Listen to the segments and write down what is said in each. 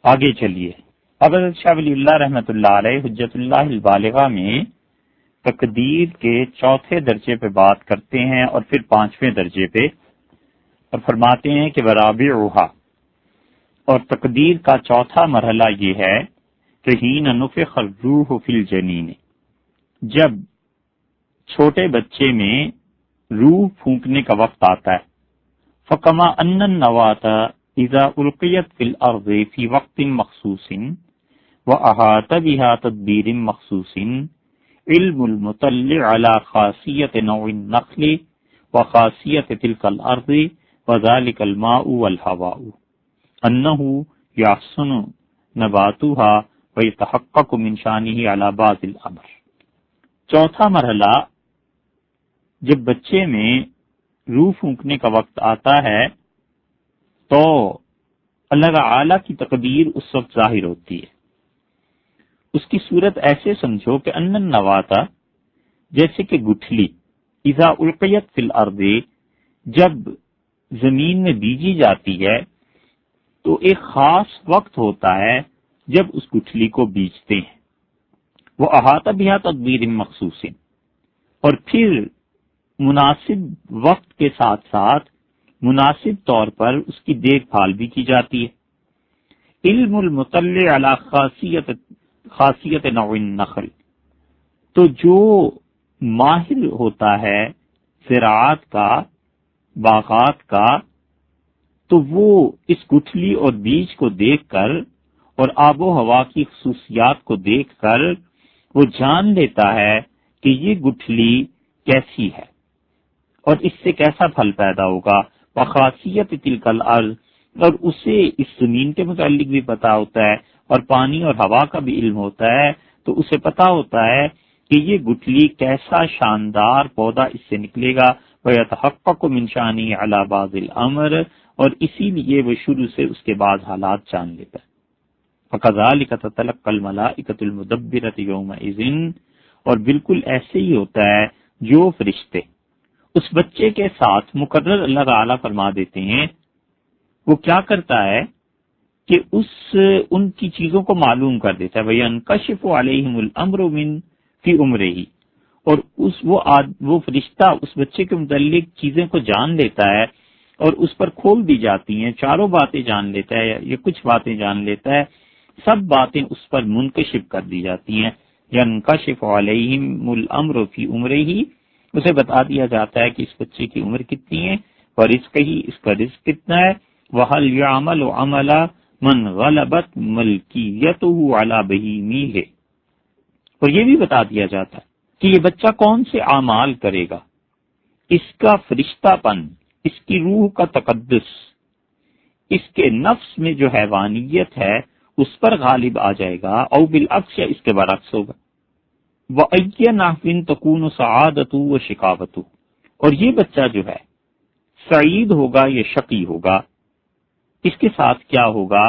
آگے چلیے، اب حضرت شاہ ولی اللہ رحمۃ اللہ علیہ حجت اللہ البالغہ میں تقدیر کے چوتھے درجے پہ بات کرتے ہیں اور پھر پانچویں درجے پہ، اور فرماتے ہیں کہ ورابعها، اور تقدیر کا چوتھا مرحلہ یہ ہے کہ حین نفخ الروح فی الجنین، جب چھوٹے بچے میں روح پھونکنے کا وقت آتا ہے، فکما ان النواۃ اذا القیت فی الارض فی وقت مخصوص واحاط بها تدبیر مخصوص علم المطلع على خاصیت نوع النخل وخاصیت تلك الارض وذلك الماء والهواء انه يحسن نباتها ويتحقق من شانه على بعض الامر۔ چوتھا مرحلہ، جب بچے میں روح پھونکنے کا وقت آتا ہے تو اللہ تعالی کی تقدیر اس وقت ظاہر ہوتی ہے۔ اس کی صورت ایسے سمجھو کہ ان النواۃ، جیسے کہ گٹھلی، اذا القیت فی الارض، جب زمین میں بیجی جاتی ہے تو ایک خاص وقت ہوتا ہے جب اس گٹھلی کو بیجتے ہیں، وہ احاطہ بہا تدبیر مخصوص، اور پھر مناسب وقت کے ساتھ ساتھ مناسب طور پر اس کی دیکھ بھال بھی کی جاتی ہے۔ علم المطلع علی خاصیت نوع النخل، تو جو ماہر ہوتا ہے زراعت کا، باغات کا، تو وہ اس گٹھلی اور بیج کو دیکھ کر اور آب و ہوا کی خصوصیات کو دیکھ کر وہ جان لیتا ہے کہ یہ گٹھلی کیسی ہے اور اس سے کیسا پھل پیدا ہوگا۔ وخاصیت تلک الارض، اور اسے اس زمین کے متعلق بھی پتا ہوتا ہے اور پانی اور ہوا کا بھی علم ہوتا ہے، تو اسے پتا ہوتا ہے کہ یہ گٹھلی کیسا شاندار پودا اس سے نکلے گا۔ وَيَتَحَقَّقُ مِنْ شَأْنِهِ عَلَى بَعْضِ الْأَمْرِ، اور اسی لیے وہ شروع سے اس کے بعد حالات جان لیتا ہے۔ فَكَذَلِكَ تَتَلَقَّى الْمَلَائِكَةُ الْمُدَبِّرَةُ يَوْمَئِذٍ، اور بالکل ایسے ہی ہوتا ہے جو فرشتے اس بچے کے ساتھ مقرر اللہ تعالیٰ فرما دیتے ہیں، وہ کیا کرتا ہے کہ ان کی چیزوں کو معلوم کر دیتا ہے۔ وَيَنْكَشِفُ عَلَيْهِمُ الْأَمْرُ مِنْ فِي عُمْرِهِ، اور وہ فرشتہ اس بچے کے متعلق چیزیں کو جان لیتا ہے اور اس پر کھول دی جاتی ہیں، چاروں باتیں جان لیتا ہے یا کچھ باتیں جان لیتا ہے، سب باتیں اس پر منکشف کر دی جاتی ہیں۔ يَنْكَشِفُ عَلَيْهِمُ الْأَمْرُ فِي عُمْرِهِ، اسے بتا دیا جاتا ہے کہ اس بچے کی عمر کتنی ہے اور اس کا رزق کتنا ہے۔ وَهَلْ يَعْمَلُ عَمَلَ مَنْ غَلَبَتْ مَلْكِيَّتُهُ عَلَى بَهِيمِهِ، اور یہ بھی بتا دیا جاتا ہے کہ یہ بچہ کون سے اعمال کرے گا، اس کا فرشتہ پن، اس کی روح کا تقدس، اس کے نفس میں جو حیوانیت ہے اس پر غالب آ جائے گا، او بالعکس، یا اس کے برعکس ہوگا۔ وَأَيَّ نَحْوٍ تَكُونُ سَعَادَتُهُ وَشِقَاوَتُهُ، اور یہ بچہ جو ہے سعید ہوگا یا شقی ہوگا، اس کے ساتھ کیا ہوگا؟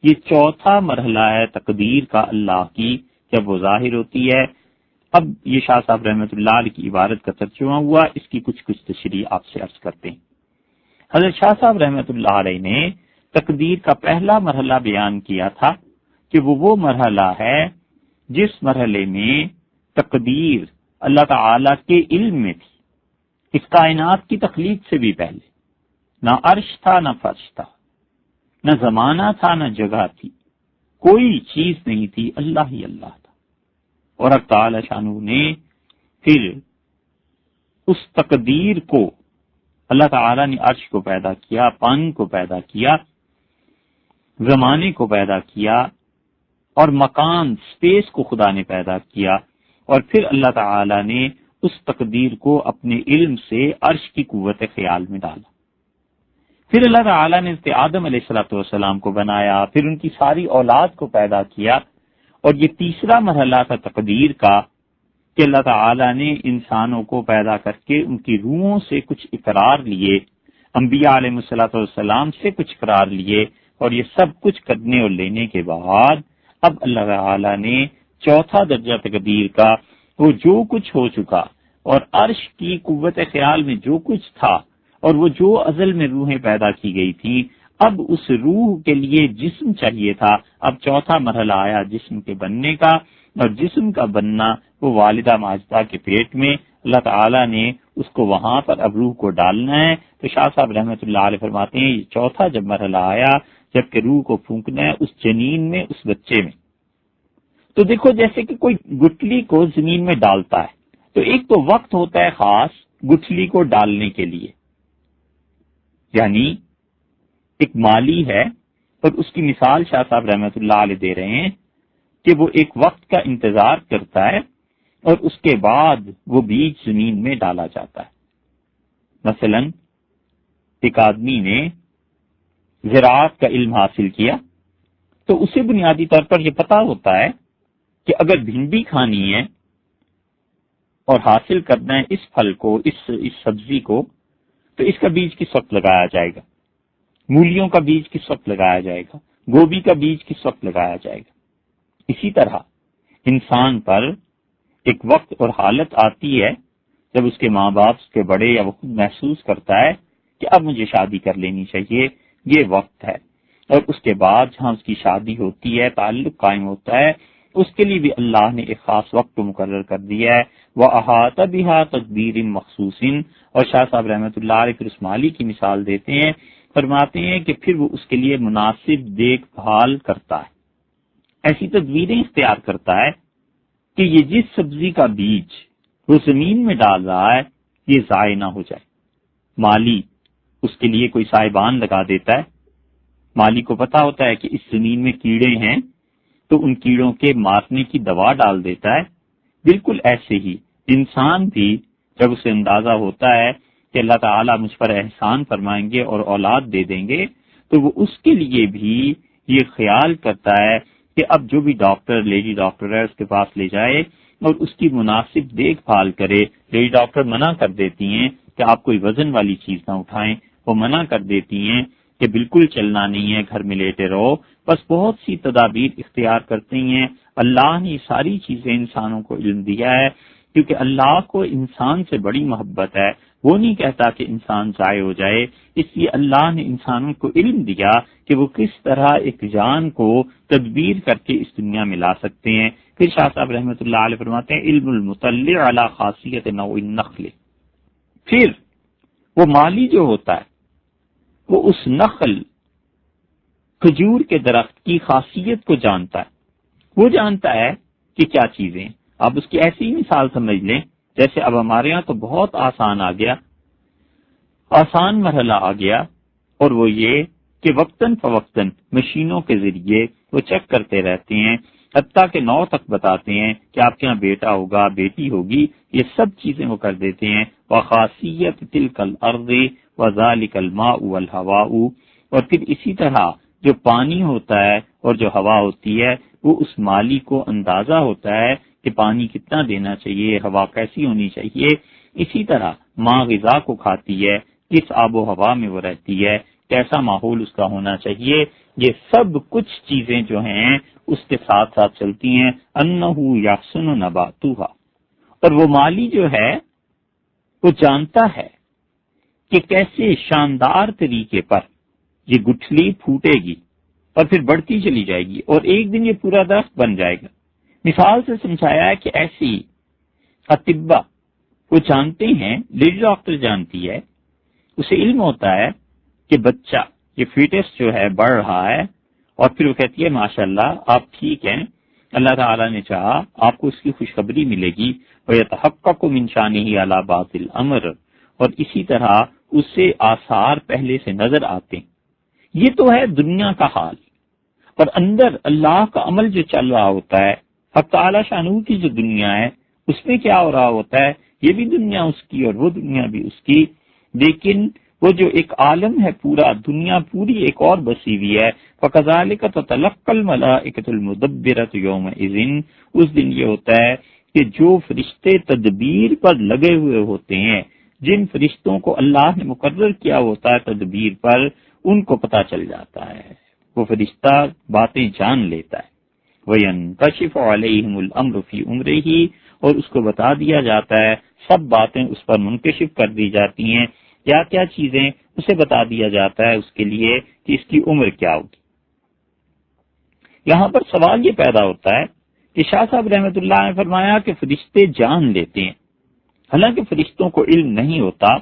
یہ چوتھا مرحلہ ہے تقدیر کا اللہ کی، جب وہ ظاہر ہوتی ہے۔ اب یہ شاہ صاحب رحمۃ اللہ علیہ کی عبارت کا ترجمہ ہوا، اس کی کچھ تشریح آپ سے عرض کرتے ہیں۔ حضرت شاہ صاحب رحمۃ اللہ علیہ نے تقدیر کا پہلا مرحلہ بیان کیا تھا کہ وہ مرحلہ ہے جس مرحلے میں تقدیر اللہ تعالی کے علم میں تھی، اس کائنات کی تخلیق سے بھی پہلے، نہ عرش تھا نہ فرش تھا، نہ زمانہ تھا نہ جگہ تھی، کوئی چیز نہیں تھی، اللہ ہی اللہ تھا۔ اور اللہ تعالی شانہ نے پھر اس تقدیر کو، اللہ تعالی نے عرش کو پیدا کیا، پانی کو پیدا کیا، زمانے کو پیدا کیا، اور مکان، سپیس کو خدا نے پیدا کیا، اور پھر اللہ تعالی نے اس تقدیر کو اپنے علم سے عرش کی قوت خیال میں ڈالا۔ پھر اللہ تعالی نے حضرت آدم علیہ السلام کو بنایا، پھر ان کی ساری اولاد کو پیدا کیا، اور یہ تیسرا مرحلہ تھا تقدیر کا کہ اللہ تعالی نے انسانوں کو پیدا کر کے ان کی روحوں سے کچھ اقرار لیے، انبیاء علیہ السلام سے کچھ اقرار لیے، اور یہ سب کچھ کرنے اور لینے کے بعد اب اللہ تعالی نے چوتھا درجہ تقدیر کا، وہ جو کچھ ہو چکا اور عرش کی قوت خیال میں جو کچھ تھا اور وہ جو ازل میں روحیں پیدا کی گئی تھی، اب اس روح کے لیے جسم چاہیے تھا، اب چوتھا مرحلہ آیا جسم کے بننے کا، اور جسم کا بننا وہ والدہ ماجدہ کے پیٹ میں، اللہ تعالیٰ نے اس کو وہاں پر اب روح کو ڈالنا ہے۔ تو شاہ صاحب رحمۃ اللہ علیہ فرماتے ہیں یہ چوتھا جب مرحلہ آیا، جبکہ روح کو پھونکنا ہے اس جنین میں، اس بچے میں۔ تو دیکھو جیسے کہ کوئی گٹھلی کو زمین میں ڈالتا ہے، تو ایک تو وقت ہوتا ہے خاص گٹھلی کو ڈالنے کے لیے، یعنی ایک مالی ہے، اور اس کی مثال شاہ صاحب رحمۃ اللہ علیہ دے رہے ہیں کہ وہ ایک وقت کا انتظار کرتا ہے اور اس کے بعد وہ بیج زمین میں ڈالا جاتا ہے۔ مثلا ایک آدمی نے زراعت کا علم حاصل کیا تو اسے بنیادی طور پر یہ پتا ہوتا ہے کہ اگر بھنڈی کھانی ہے اور حاصل کرنا ہے اس پھل کو، اس سبزی کو، تو اس کا بیج کس وقت لگایا جائے گا، مولیوں کا بیج کس وقت لگایا جائے گا، گوبھی کا بیج کس وقت لگایا جائے گا۔ اسی طرح انسان پر ایک وقت اور حالت آتی ہے جب اس کے ماں باپ، اس کے بڑے، یا وہ خود محسوس کرتا ہے کہ اب مجھے شادی کر لینی چاہیے، یہ وقت ہے۔ اور اس کے بعد جہاں اس کی شادی ہوتی ہے، تعلق قائم ہوتا ہے، اس کے لیے بھی اللہ نے ایک خاص وقت مقرر کر دیا ہے۔ وَأَحَاطَ بِهَا تَدْبِيرٍ مَخْصُوصٍ، اور شاہ صاحب رحمۃ اللہ علیہ پھر اس مالی کی مثال دیتے ہیں، فرماتے ہیں کہ پھر وہ اس کے لیے مناسب دیکھ بھال کرتا ہے، ایسی تدبیریں اختیار کرتا ہے کہ یہ جس سبزی کا بیج وہ زمین میں ڈال رہا ہے یہ ضائع نہ ہو جائے۔ مالی اس کے لیے کوئی سائبان لگا دیتا ہے، مالی کو پتا ہوتا ہے کہ اس زمین میں کیڑے ہیں تو ان کیڑوں کے مارنے کی دوا ڈال دیتا ہے۔ بالکل ایسے ہی انسان بھی جب اسے اندازہ ہوتا ہے کہ اللہ تعالیٰ مجھ پر احسان فرمائیں گے اور اولاد دے دیں گے، تو وہ اس کے لیے بھی یہ خیال کرتا ہے کہ اب جو بھی ڈاکٹر، لیڈی ڈاکٹر ہے، اس کے پاس لے جائے اور اس کی مناسب دیکھ بھال کرے۔ لیڈی ڈاکٹر منع کر دیتی ہیں کہ آپ کوئی وزن والی چیز نہ اٹھائیں، وہ منع کر دیتی ہیں کہ بالکل چلنا نہیں ہے، گھر میں لیٹے رہو، بس بہت سی تدابیر اختیار کرتے ہیں۔ اللہ نے ساری چیزیں انسانوں کو علم دیا ہے، کیونکہ اللہ کو انسان سے بڑی محبت ہے، وہ نہیں کہتا کہ انسان ضائع ہو جائے، اس لیے اللہ نے انسانوں کو علم دیا کہ وہ کس طرح ایک جان کو تدبیر کر کے اس دنیا میں لا سکتے ہیں۔ پھر شاہ صاحب رحمۃ اللہ علیہ فرماتے ہیں علم المطلع علی خاصیت نوع النخل، پھر وہ مالی جو ہوتا ہے وہ اس نخل کھجور کے درخت کی خاصیت کو جانتا ہے، وہ جانتا ہے کہ کیا چیزیں۔ آپ اس کی ایسی ہی مثال سمجھ لیں جیسے اب ہمارے ہاں تو بہت آسان آ گیا، آسان مرحلہ آ گیا، اور وہ یہ کہ وقتاً فوقتاً مشینوں کے ذریعے وہ چیک کرتے رہتے ہیں، حتیٰ کہ 9 تک بتاتے ہیں کہ آپ کے یہاں بیٹا ہوگا، بیٹی ہوگی، یہ سب چیزیں وہ کر دیتے ہیں۔ وخاصیت تلک الارض وذالک الماء والہواء، اور پھر اسی طرح جو پانی ہوتا ہے اور جو ہوا ہوتی ہے وہ اس مالی کو اندازہ ہوتا ہے کہ پانی کتنا دینا چاہیے، ہوا کیسی ہونی چاہیے۔ اسی طرح ماں غذا کو کھاتی ہے، کس آب و ہوا میں وہ رہتی ہے، کیسا ماحول اس کا ہونا چاہیے، یہ سب کچھ چیزیں جو ہیں اس کے ساتھ ساتھ چلتی ہیں۔ انہ یحسن نباتھا، اور وہ مالی جو ہے وہ جانتا ہے کہ کیسے شاندار طریقے پر یہ گٹھلی پھوٹے گی اور پھر بڑھتی چلی جائے گی اور ایک دن یہ پورا درخت بن جائے گا۔ مثال سے سمجھایا ہے کہ ایسی اطباء وہ جانتے ہیں، لیڈی ڈاکٹر جانتی ہے، اسے علم ہوتا ہے کہ بچہ یہ فیٹس جو ہے بڑھ رہا ہے، اور پھر وہ کہتی ہے ماشاءاللہ آپ ٹھیک ہیں، اللہ تعالیٰ نے چاہا آپ کو اس کی خوشخبری ملے گی، وَيَتَحَقَّقُ مِنْ شَأْنِهِ عَلَى بَعْضِ الْأَمْرِ، اور اسی طرح اس سے آثار پہلے سے نظر آتے ہیں۔ یہ تو ہے دنیا کا حال، اور اندر اللہ کا عمل جو چل رہا ہوتا ہے، حق تعالیٰ شانہ کی جو دنیا ہے اس میں کیا ہو رہا ہوتا ہے، یہ بھی دنیا اس کی اور وہ دنیا بھی اس کی، لیکن وہ جو ایک عالم ہے پورا، دنیا پوری ایک اور بسی ہوئی ہے۔ فَكَذَلِكَ تَتَلَقَّى الْمَلَائِكَةُ الْمُدَبِّرَةُ يَوْمَئِذٍ، اس دن یہ ہوتا ہے کہ جو فرشتے تدبیر پر لگے ہوئے ہوتے ہیں، جن فرشتوں کو اللہ نے مقرر کیا ہوتا ہے تدبیر پر، ان کو پتہ چل جاتا ہے، وہ فرشتہ باتیں جان لیتا ہے۔ وَيَنْكَشِفُ عَلَيْهِمُ الْأَمْرُ فِي أُمْرِهِ، اور اس کو بتا دیا جاتا ہے، سب باتیں اس پر منکشف کر دی جاتی ہیں، کیا کیا چیزیں اسے بتا دیا جاتا ہے اس کے لیے کہ اس کی عمر کیا ہوگی۔ یہاں پر سوال یہ پیدا ہوتا ہے کہ شاہ صاحب رحمۃ اللہ نے فرمایا کہ فرشتے جان لیتے ہیں، حالانکہ فرشتوں کو علم نہیں ہوتا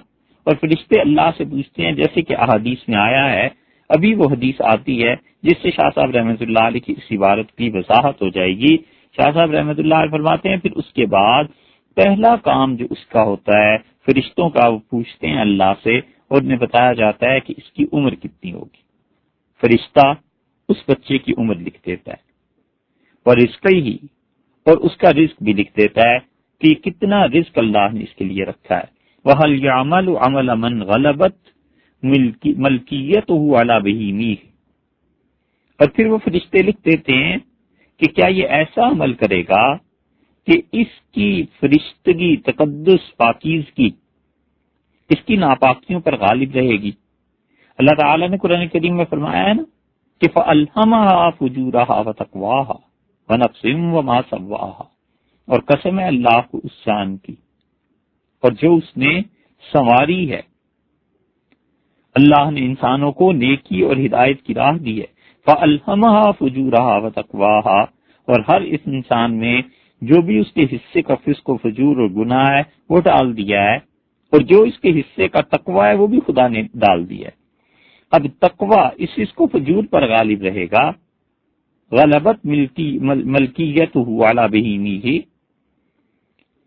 اور فرشتے اللہ سے پوچھتے ہیں، جیسے کہ احادیث میں آیا ہے۔ ابھی وہ حدیث آتی ہے جس سے شاہ صاحب رحمۃ اللہ علیہ کی اس عبارت کی وضاحت ہو جائے گی۔ شاہ صاحب رحمۃ اللہ علیہ فرماتے ہیں پھر اس کے بعد پہلا کام جو اس کا ہوتا ہے فرشتوں کا، وہ پوچھتے ہیں اللہ سے اور انہیں بتایا جاتا ہے کہ اس کی عمر کتنی ہوگی۔ فرشتہ اس بچے کی عمر لکھ دیتا ہے اور رزق ہی اور اس کا رزق بھی لکھ دیتا ہے کہ کتنا رزق اللہ نے اس کے لیے رکھا ہے۔ وَهَلْ يَعْمَلُ عَمَلَ مَنْ غَلَبَتْ ملکیتہ علی بہیمیہ، اور پھر وہ فرشتے لکھ دیتے ہیں کہ کیا یہ ایسا عمل کرے گا کہ اس کی فرشتگی، تقدس، پاکیزگی اس کی ناپاکیوں پر غالب رہے گی۔ اللہ تعالیٰ نے قرآن کریم میں فرمایا ہے نا کہ فَأَلْهَمَهَا فُجُورَهَا وَتَقْوَاهَا وَنَفْسٍ وَمَا سَوَّاهَا، اور قسم ہے اللہ کو اس جان کی اور جو اس نے سنواری ہے۔ اللہ نے انسانوں کو نیکی اور ہدایت کی راہ دی ہے۔ فَأَلْهَمَهَا فُجُورَهَا وَتَقْوَاهَا، اور ہر اس انسان میں جو بھی اس کے حصے کا فسق و فجور اور گناہ ہے وہ ڈال دیا ہے، اور جو اس کے حصے کا تقوی ہے وہ بھی خدا نے ڈال دیا ہے۔ اب تقوی اس فسق و فجور پر غالب رہے گا۔ غلبت ملکیتہ علی بہیمیہ،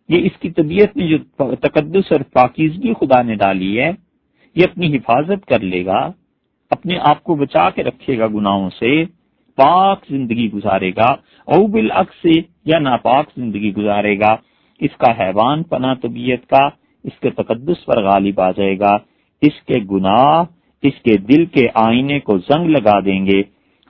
یہ اس کی طبیعت میں جو تقدس اور پاکیزگی خدا نے ڈالی ہے یہ اپنی حفاظت کر لے گا، اپنے آپ کو بچا کے رکھے گا گناہوں سے، پاک زندگی گزارے گا، او بالعکس یا ناپاک زندگی گزارے گا۔ اس کا حیوان پنا طبیعت کا اس کے تقدس پر غالب آ جائے گا، اس کے گناہ اس کے دل کے آئینے کو زنگ لگا دیں گے۔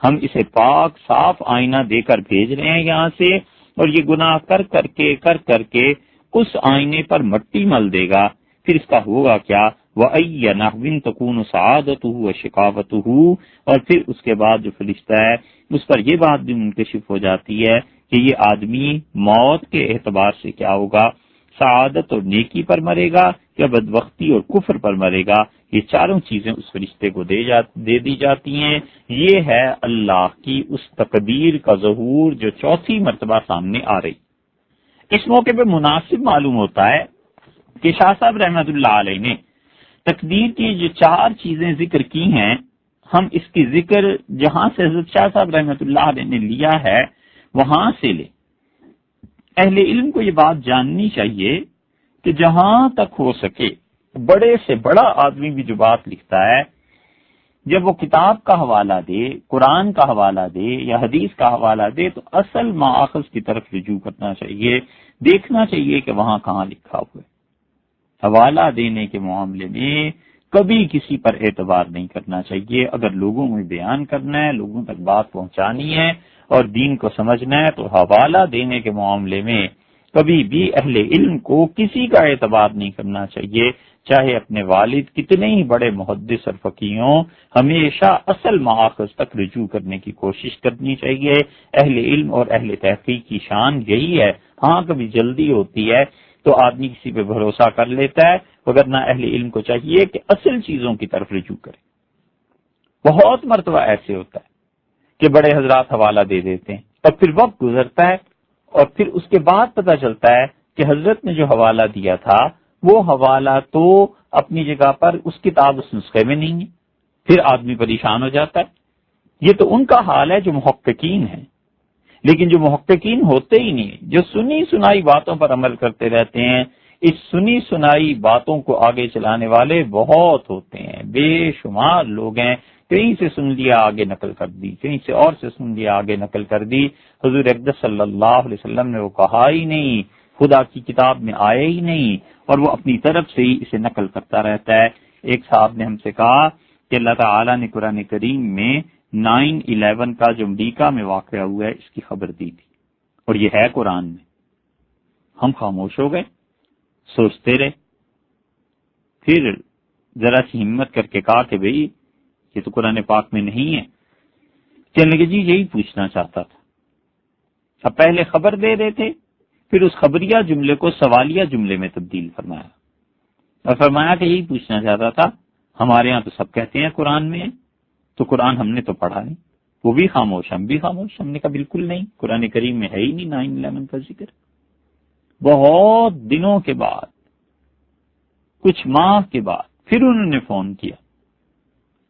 ہم اسے پاک صاف آئینہ دے کر بھیج رہے ہیں یہاں سے، اور یہ گناہ کر کر کے اس آئینے پر مٹی مل دے گا۔ پھر اس کا ہوگا کیا؟ وَأَيَّ نَحْوٍ تَكُونُ سَعَادَتُهُ وَشِقَاوَتُهُ، اور پھر اس کے بعد جو فرشتہ ہے اس پر یہ بات بھی منکشف ہو جاتی ہے کہ یہ آدمی موت کے اعتبار سے کیا ہوگا، سعادت اور نیکی پر مرے گا یا بدبختی اور کفر پر مرے گا۔ یہ چاروں چیزیں اس فرشتے کو دے دی جاتی ہیں۔ یہ ہے اللہ کی اس تقدیر کا ظہور جو چوتھی مرتبہ سامنے آ رہی۔ اس موقع پہ مناسب معلوم ہوتا ہے کہ شاہ صاحب رحمۃ اللہ علیہ نے تقدیر کی جو چار چیزیں ذکر کی ہیں، ہم اس کی ذکر جہاں سے حضرت شاہ صاحب رحمۃ اللہ علیہ نے لیا ہے وہاں سے لے۔ اہل علم کو یہ بات جاننی چاہیے کہ جہاں تک ہو سکے بڑے سے بڑا آدمی بھی جو بات لکھتا ہے، جب وہ کتاب کا حوالہ دے، قرآن کا حوالہ دے یا حدیث کا حوالہ دے تو اصل ماخذ کی طرف رجوع کرنا چاہیے، دیکھنا چاہیے کہ وہاں کہاں لکھا ہوا ہے۔ حوالہ دینے کے معاملے میں کبھی کسی پر اعتبار نہیں کرنا چاہیے۔ اگر لوگوں میں بیان کرنا ہے، لوگوں تک بات پہنچانی ہے اور دین کو سمجھنا ہے تو حوالہ دینے کے معاملے میں کبھی بھی اہل علم کو کسی کا اعتبار نہیں کرنا چاہیے، چاہے اپنے والد کتنے ہی بڑے محدث اور فقیہ ہوں، ہمیشہ اصل مآخذ تک رجوع کرنے کی کوشش کرنی چاہیے۔ اہل علم اور اہل تحقیق کی شان یہی ہے۔ ہاں کبھی جلدی ہوتی ہے تو آدمی کسی پہ بھروسہ کر لیتا ہے، وگرنہ اہل علم کو چاہیے کہ اصل چیزوں کی طرف رجوع کرے۔ بہت مرتبہ ایسے ہوتا ہے کہ بڑے حضرات حوالہ دے دیتے ہیں اور پھر وقت گزرتا ہے اور پھر اس کے بعد پتہ چلتا ہے کہ حضرت نے جو حوالہ دیا تھا وہ حوالہ تو اپنی جگہ پر اس کتاب اس نسخے میں نہیں ہے، پھر آدمی پریشان ہو جاتا ہے۔ یہ تو ان کا حال ہے جو محققین ہیں، لیکن جو محققین ہوتے ہی نہیں، جو سنی سنائی باتوں پر عمل کرتے رہتے ہیں، اس سنی سنائی باتوں کو آگے چلانے والے بہت ہوتے ہیں، بے شمار لوگ ہیں۔ کہیں سے سن لیا آگے نقل کر دی، کہیں سے اور سے سن لیا آگے نقل کر دی۔ حضور اقدس صلی اللہ علیہ وسلم نے وہ کہا ہی نہیں، خدا کی کتاب میں آئے ہی نہیں، اور وہ اپنی طرف سے ہی اسے نقل کرتا رہتا ہے۔ ایک صاحب نے ہم سے کہا کہ اللہ تعالیٰ نے قرآن کریم میں 9/11 کا جو امریکہ میں واقعہ ہوا ہے اس کی خبر دی تھی، اور یہ ہے قرآن میں۔ ہم خاموش ہو گئے، سوچتے رہے، پھر ذرا سی ہمت کر کے کہا کہ بھئی یہ تو قرآن پاک میں نہیں ہے۔ کہنے لگے جی یہی پوچھنا چاہتا تھا۔ اب پہلے خبر دے رہے تھے، پھر اس خبریہ جملے کو سوالیہ جملے میں تبدیل فرمایا اور فرمایا کہ یہی پوچھنا چاہتا تھا ہمارے ہاں تو سب کہتے ہیں قرآن میں ہے، تو قرآن ہم نے تو پڑھا نہیں، وہ بھی خاموش، ہم بھی خاموش۔ ہم نے کہا بالکل نہیں، قرآن کریم میں ہے ہی نہیں 9/11 کا ذکر۔ بہت دنوں کے بعد، کچھ ماہ کے بعد پھر انہوں نے فون کیا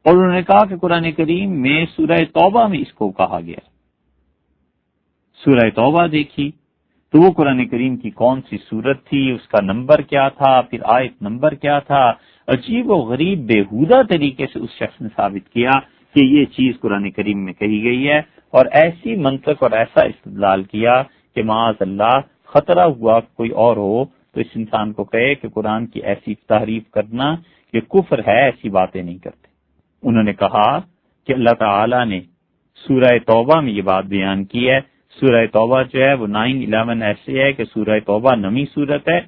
اور انہوں نے کہا کہ قرآن کریم میں سورہ توبہ میں اس کو کہا گیا۔ سورہ توبہ دیکھی تو وہ قرآن کریم کی کون سی سورت تھی، اس کا نمبر کیا تھا، پھر آیت نمبر کیا تھا۔ عجیب و غریب بےہودہ طریقے سے اس شخص نے ثابت کیا کہ یہ چیز قرآن کریم میں کہی گئی ہے، اور ایسی منطق اور ایسا استدلال کیا کہ معاذ اللہ خطرہ ہوا کوئی اور ہو تو اس انسان کو کہے کہ قرآن کی ایسی تحریف کرنا کہ کفر ہے، ایسی باتیں نہیں کرتے۔ انہوں نے کہا کہ اللہ تعالی نے سورہ توبہ میں یہ بات بیان کی ہے، سورہ توبہ جو ہے وہ 9/11 ایسے ہے کہ سورہ توبہ نمی صورت ہے،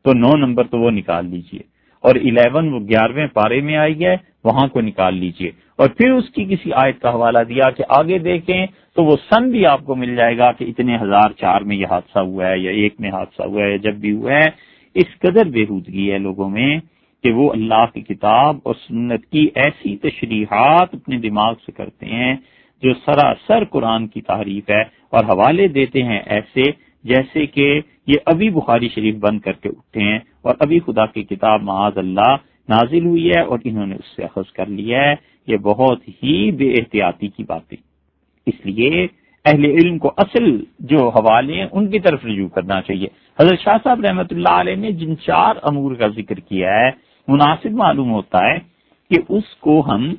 تو 9 نمبر تو وہ نکال لیجئے، اور 11 وہ 11ویں پارے میں آئی ہے، وہاں کو نکال لیجئے، اور پھر اس کی کسی آیت کا حوالہ دیا کہ آگے دیکھیں تو وہ سن بھی آپ کو مل جائے گا کہ اتنے 1004 میں یہ حادثہ ہوا ہے یا 1 میں حادثہ ہوا ہے، جب بھی ہوا ہے۔ اس قدر بےہودگی ہے لوگوں میں کہ وہ اللہ کی کتاب اور سنت کی ایسی تشریحات اپنے دماغ سے کرتے ہیں جو سراسر قرآن کی تعریف ہے، اور حوالے دیتے ہیں ایسے جیسے کہ یہ ابھی بخاری شریف بند کر کے اٹھے ہیں اور ابھی خدا کی کتاب معاذ اللہ نازل ہوئی ہے اور انہوں نے اس سے اخذ کر لیا ہے۔ یہ بہت ہی بے احتیاطی کی باتیں، اس لیے اہل علم کو اصل جو حوالے ہیں ان کی طرف رجوع کرنا چاہیے۔ حضرت شاہ صاحب رحمۃ اللہ علیہ نے جن 4 امور کا ذکر کیا ہے، مناسب معلوم ہوتا ہے کہ اس کو ہم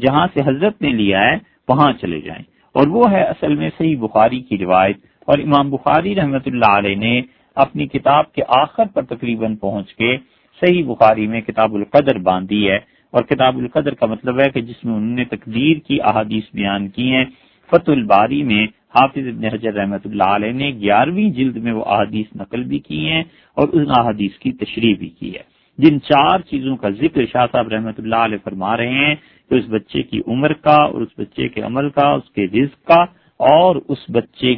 جہاں سے حضرت نے لیا ہے وہاں چلے جائیں، اور وہ ہے اصل میں صحیح بخاری کی روایت۔ اور امام بخاری رحمۃ اللہ علیہ نے اپنی کتاب کے آخر پر تقریباً پہنچ کے صحیح بخاری میں کتاب القدر باندھی ہے، اور کتاب القدر کا مطلب ہے کہ جس میں انہوں نے تقدیر کی احادیث بیان کی ہیں۔ فتح الباری میں حافظ ابن حجر رحمۃ اللہ علیہ نے 11ویں جلد میں وہ احادیث نقل بھی کی ہیں اور ان احادیث کی تشریح بھی کی ہے۔ جن 4 چیزوں کا ذکر شاہ صاحب رحمۃ اللہ علیہ فرما رہے ہیں کہ اس بچے کی عمر کا اور اس بچے کے عمل کا، اس کے رزق کا، اور اس بچے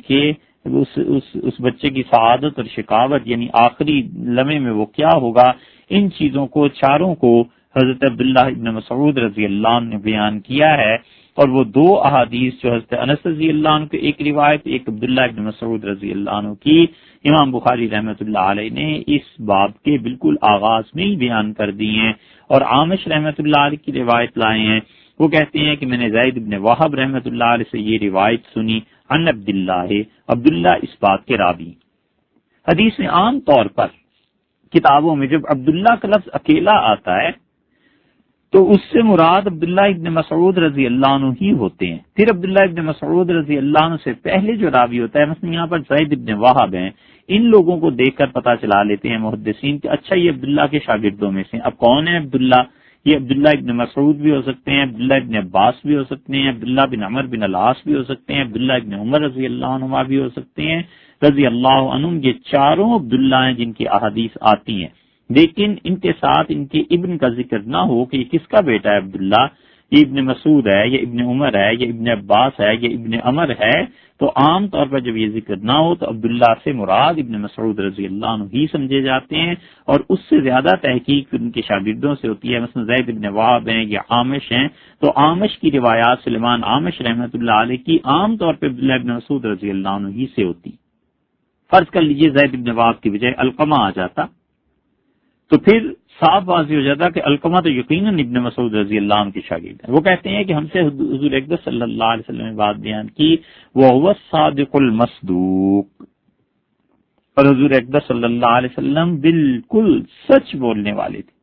کی سعادت اور شقاوت یعنی آخری لمحے میں وہ کیا ہوگا، ان چیزوں کو 4 کو حضرت عبداللہ ابن مسعود رضی اللہ عنہ نے بیان کیا ہے۔ اور وہ 2 احادیث جو حضرت انس رضی اللہ عنہ کی ایک روایت، ایک عبداللہ ابن مسعود رضی اللہ عنہ کی، امام بخاری رحمۃ اللہ علیہ نے اس باب کے بالکل آغاز میں ہی بیان کر دی ہیں، اور عامش رحمۃ اللہ علیہ کی روایت لائے ہیں۔ وہ کہتے ہیں کہ میں نے زید ابن وہب رحمۃ اللہ علیہ سے یہ روایت سنی، عن عبداللہ اس بات کے راوی۔ حدیث میں عام طور پر کتابوں میں جب عبداللہ کا لفظ اکیلا آتا ہے تو اس سے مراد عبداللہ ابن مسعود رضی اللہ عنہ ہی ہوتے ہیں۔ پھر عبداللہ ابن مسعود رضی اللہ عنہ سے پہلے جو راوی ہوتا ہے، مثلا یہاں پر زید ابن وہب ہیں، ان لوگوں کو دیکھ کر پتہ چلا لیتے ہیں محدثین کہ اچھا یہ عبداللہ کے شاگردوں میں سے۔ اب کون ہے عبداللہ؟ یہ عبداللہ ابن مسعود بھی ہو سکتے ہیں، عبداللہ ابن عباس بھی ہو سکتے ہیں، عبداللہ بن عمر بن العاص بھی ہو سکتے ہیں، عبداللہ ابن عمر رضی اللہ عنہما بھی ہو سکتے ہیں رضی اللہ عنہم۔ یہ 4 عبداللہ ہیں جن کی احادیث آتی ہیں، لیکن ان کے ساتھ ان کے ابن کا ذکر نہ ہو کہ یہ کس کا بیٹا ہے عبداللہ، یہ ابن مسعود ہے، یہ ابن عمر ہے، یہ ابن عباس ہے، یہ ابن عمر ہے، تو عام طور پر جب یہ ذکر نہ ہو تو عبداللہ سے مراد ابن مسعود رضی اللہ عنہ ہی سمجھے جاتے ہیں، اور اس سے زیادہ تحقیق ان کے شاگردوں سے ہوتی ہے۔ مثلا زید ابن وہب ہیں یا عامش ہیں، تو عامش کی روایات سلیمان عامش رحمۃ اللہ علیہ کی عام طور پہ عبداللہ ابن مسعود رضی اللہ عنہ ہی سے ہوتی۔ فرض کر لیجئے زید ابن وہب کی بجائے علقمہ آ جاتا تو پھر صاف واضح ہو جاتا کہ علقمہ تو یقیناً ابن مسعود رضی اللہ عنہ کے شاگرد ہیں۔ وہ کہتے ہیں کہ ہم سے حضور اقدس صلی اللہ علیہ وسلم نے بات بیان کی، وَهُوَ الصَّادِقُ الْمَصْدُوقُ، اور حضور اقدس صلی اللہ علیہ وسلم بالکل سچ بولنے والے تھے،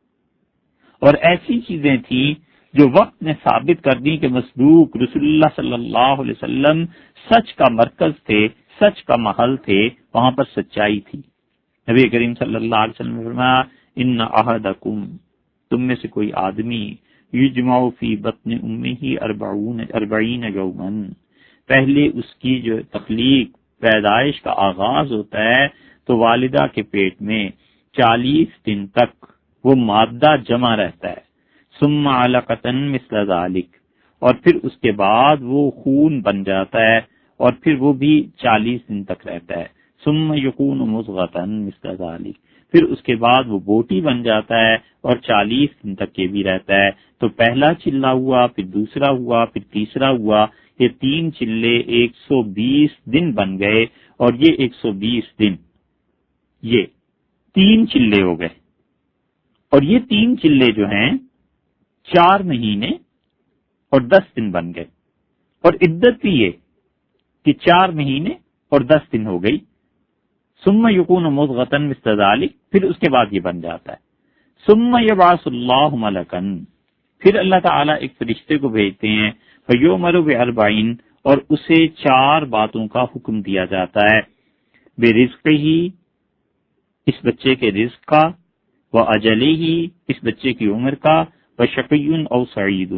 اور ایسی چیزیں تھیں جو وقت نے ثابت کر دی کہ مصدوق رسول اللہ صلی اللہ علیہ وسلم سچ کا مرکز تھے، سچ کا محل تھے، وہاں پر سچائی تھی۔ نبی کریم صلی اللہ علیہ وسلم نے فرمایا ان احدکم، تم میں سے کوئی آدمی یجمع فی بطن امہ 40 یوما، پہلے اس کی جو تخلیق پیدائش کا آغاز ہوتا ہے تو والدہ کے پیٹ میں 40 دن تک وہ مادہ جمع رہتا ہے، ثم علقۃ مثل ذلک، اور پھر اس کے بعد وہ خون بن جاتا ہے اور پھر وہ بھی 40 دن تک رہتا ہے، ثم یکون مضغۃ مثل ذلک، پھر اس کے بعد وہ بوٹی بن جاتا ہے اور 40 دن تک یہ بھی رہتا ہے. تو پہلا چلہ ہوا، پھر دوسرا ہوا، پھر تیسرا ہوا. یہ 3 چلے 120 دن بن گئے، اور یہ 120 دن یہ 3 چلے ہو گئے. اور یہ 3 چلے جو ہیں 4 مہینے اور 10 دن بن گئے. اور عدت بھی یہ کہ 4 مہینے اور 10 دن ہو گئی. ثم یکون مضغۃ مثل ذلک، پھر اس کے بعد یہ بن جاتا ہے. ثم یبعث اللہ ملکا، پھر اللہ تعالیٰ ایک فرشتے کو بھیجتے ہیں. فیؤمر ب40، اور اسے 4 باتوں کا حکم دیا جاتا ہے. برزقہ، اس بچے کے رزق کا، واجلہ، اس بچے کی عمر کا، وشقی او سعید،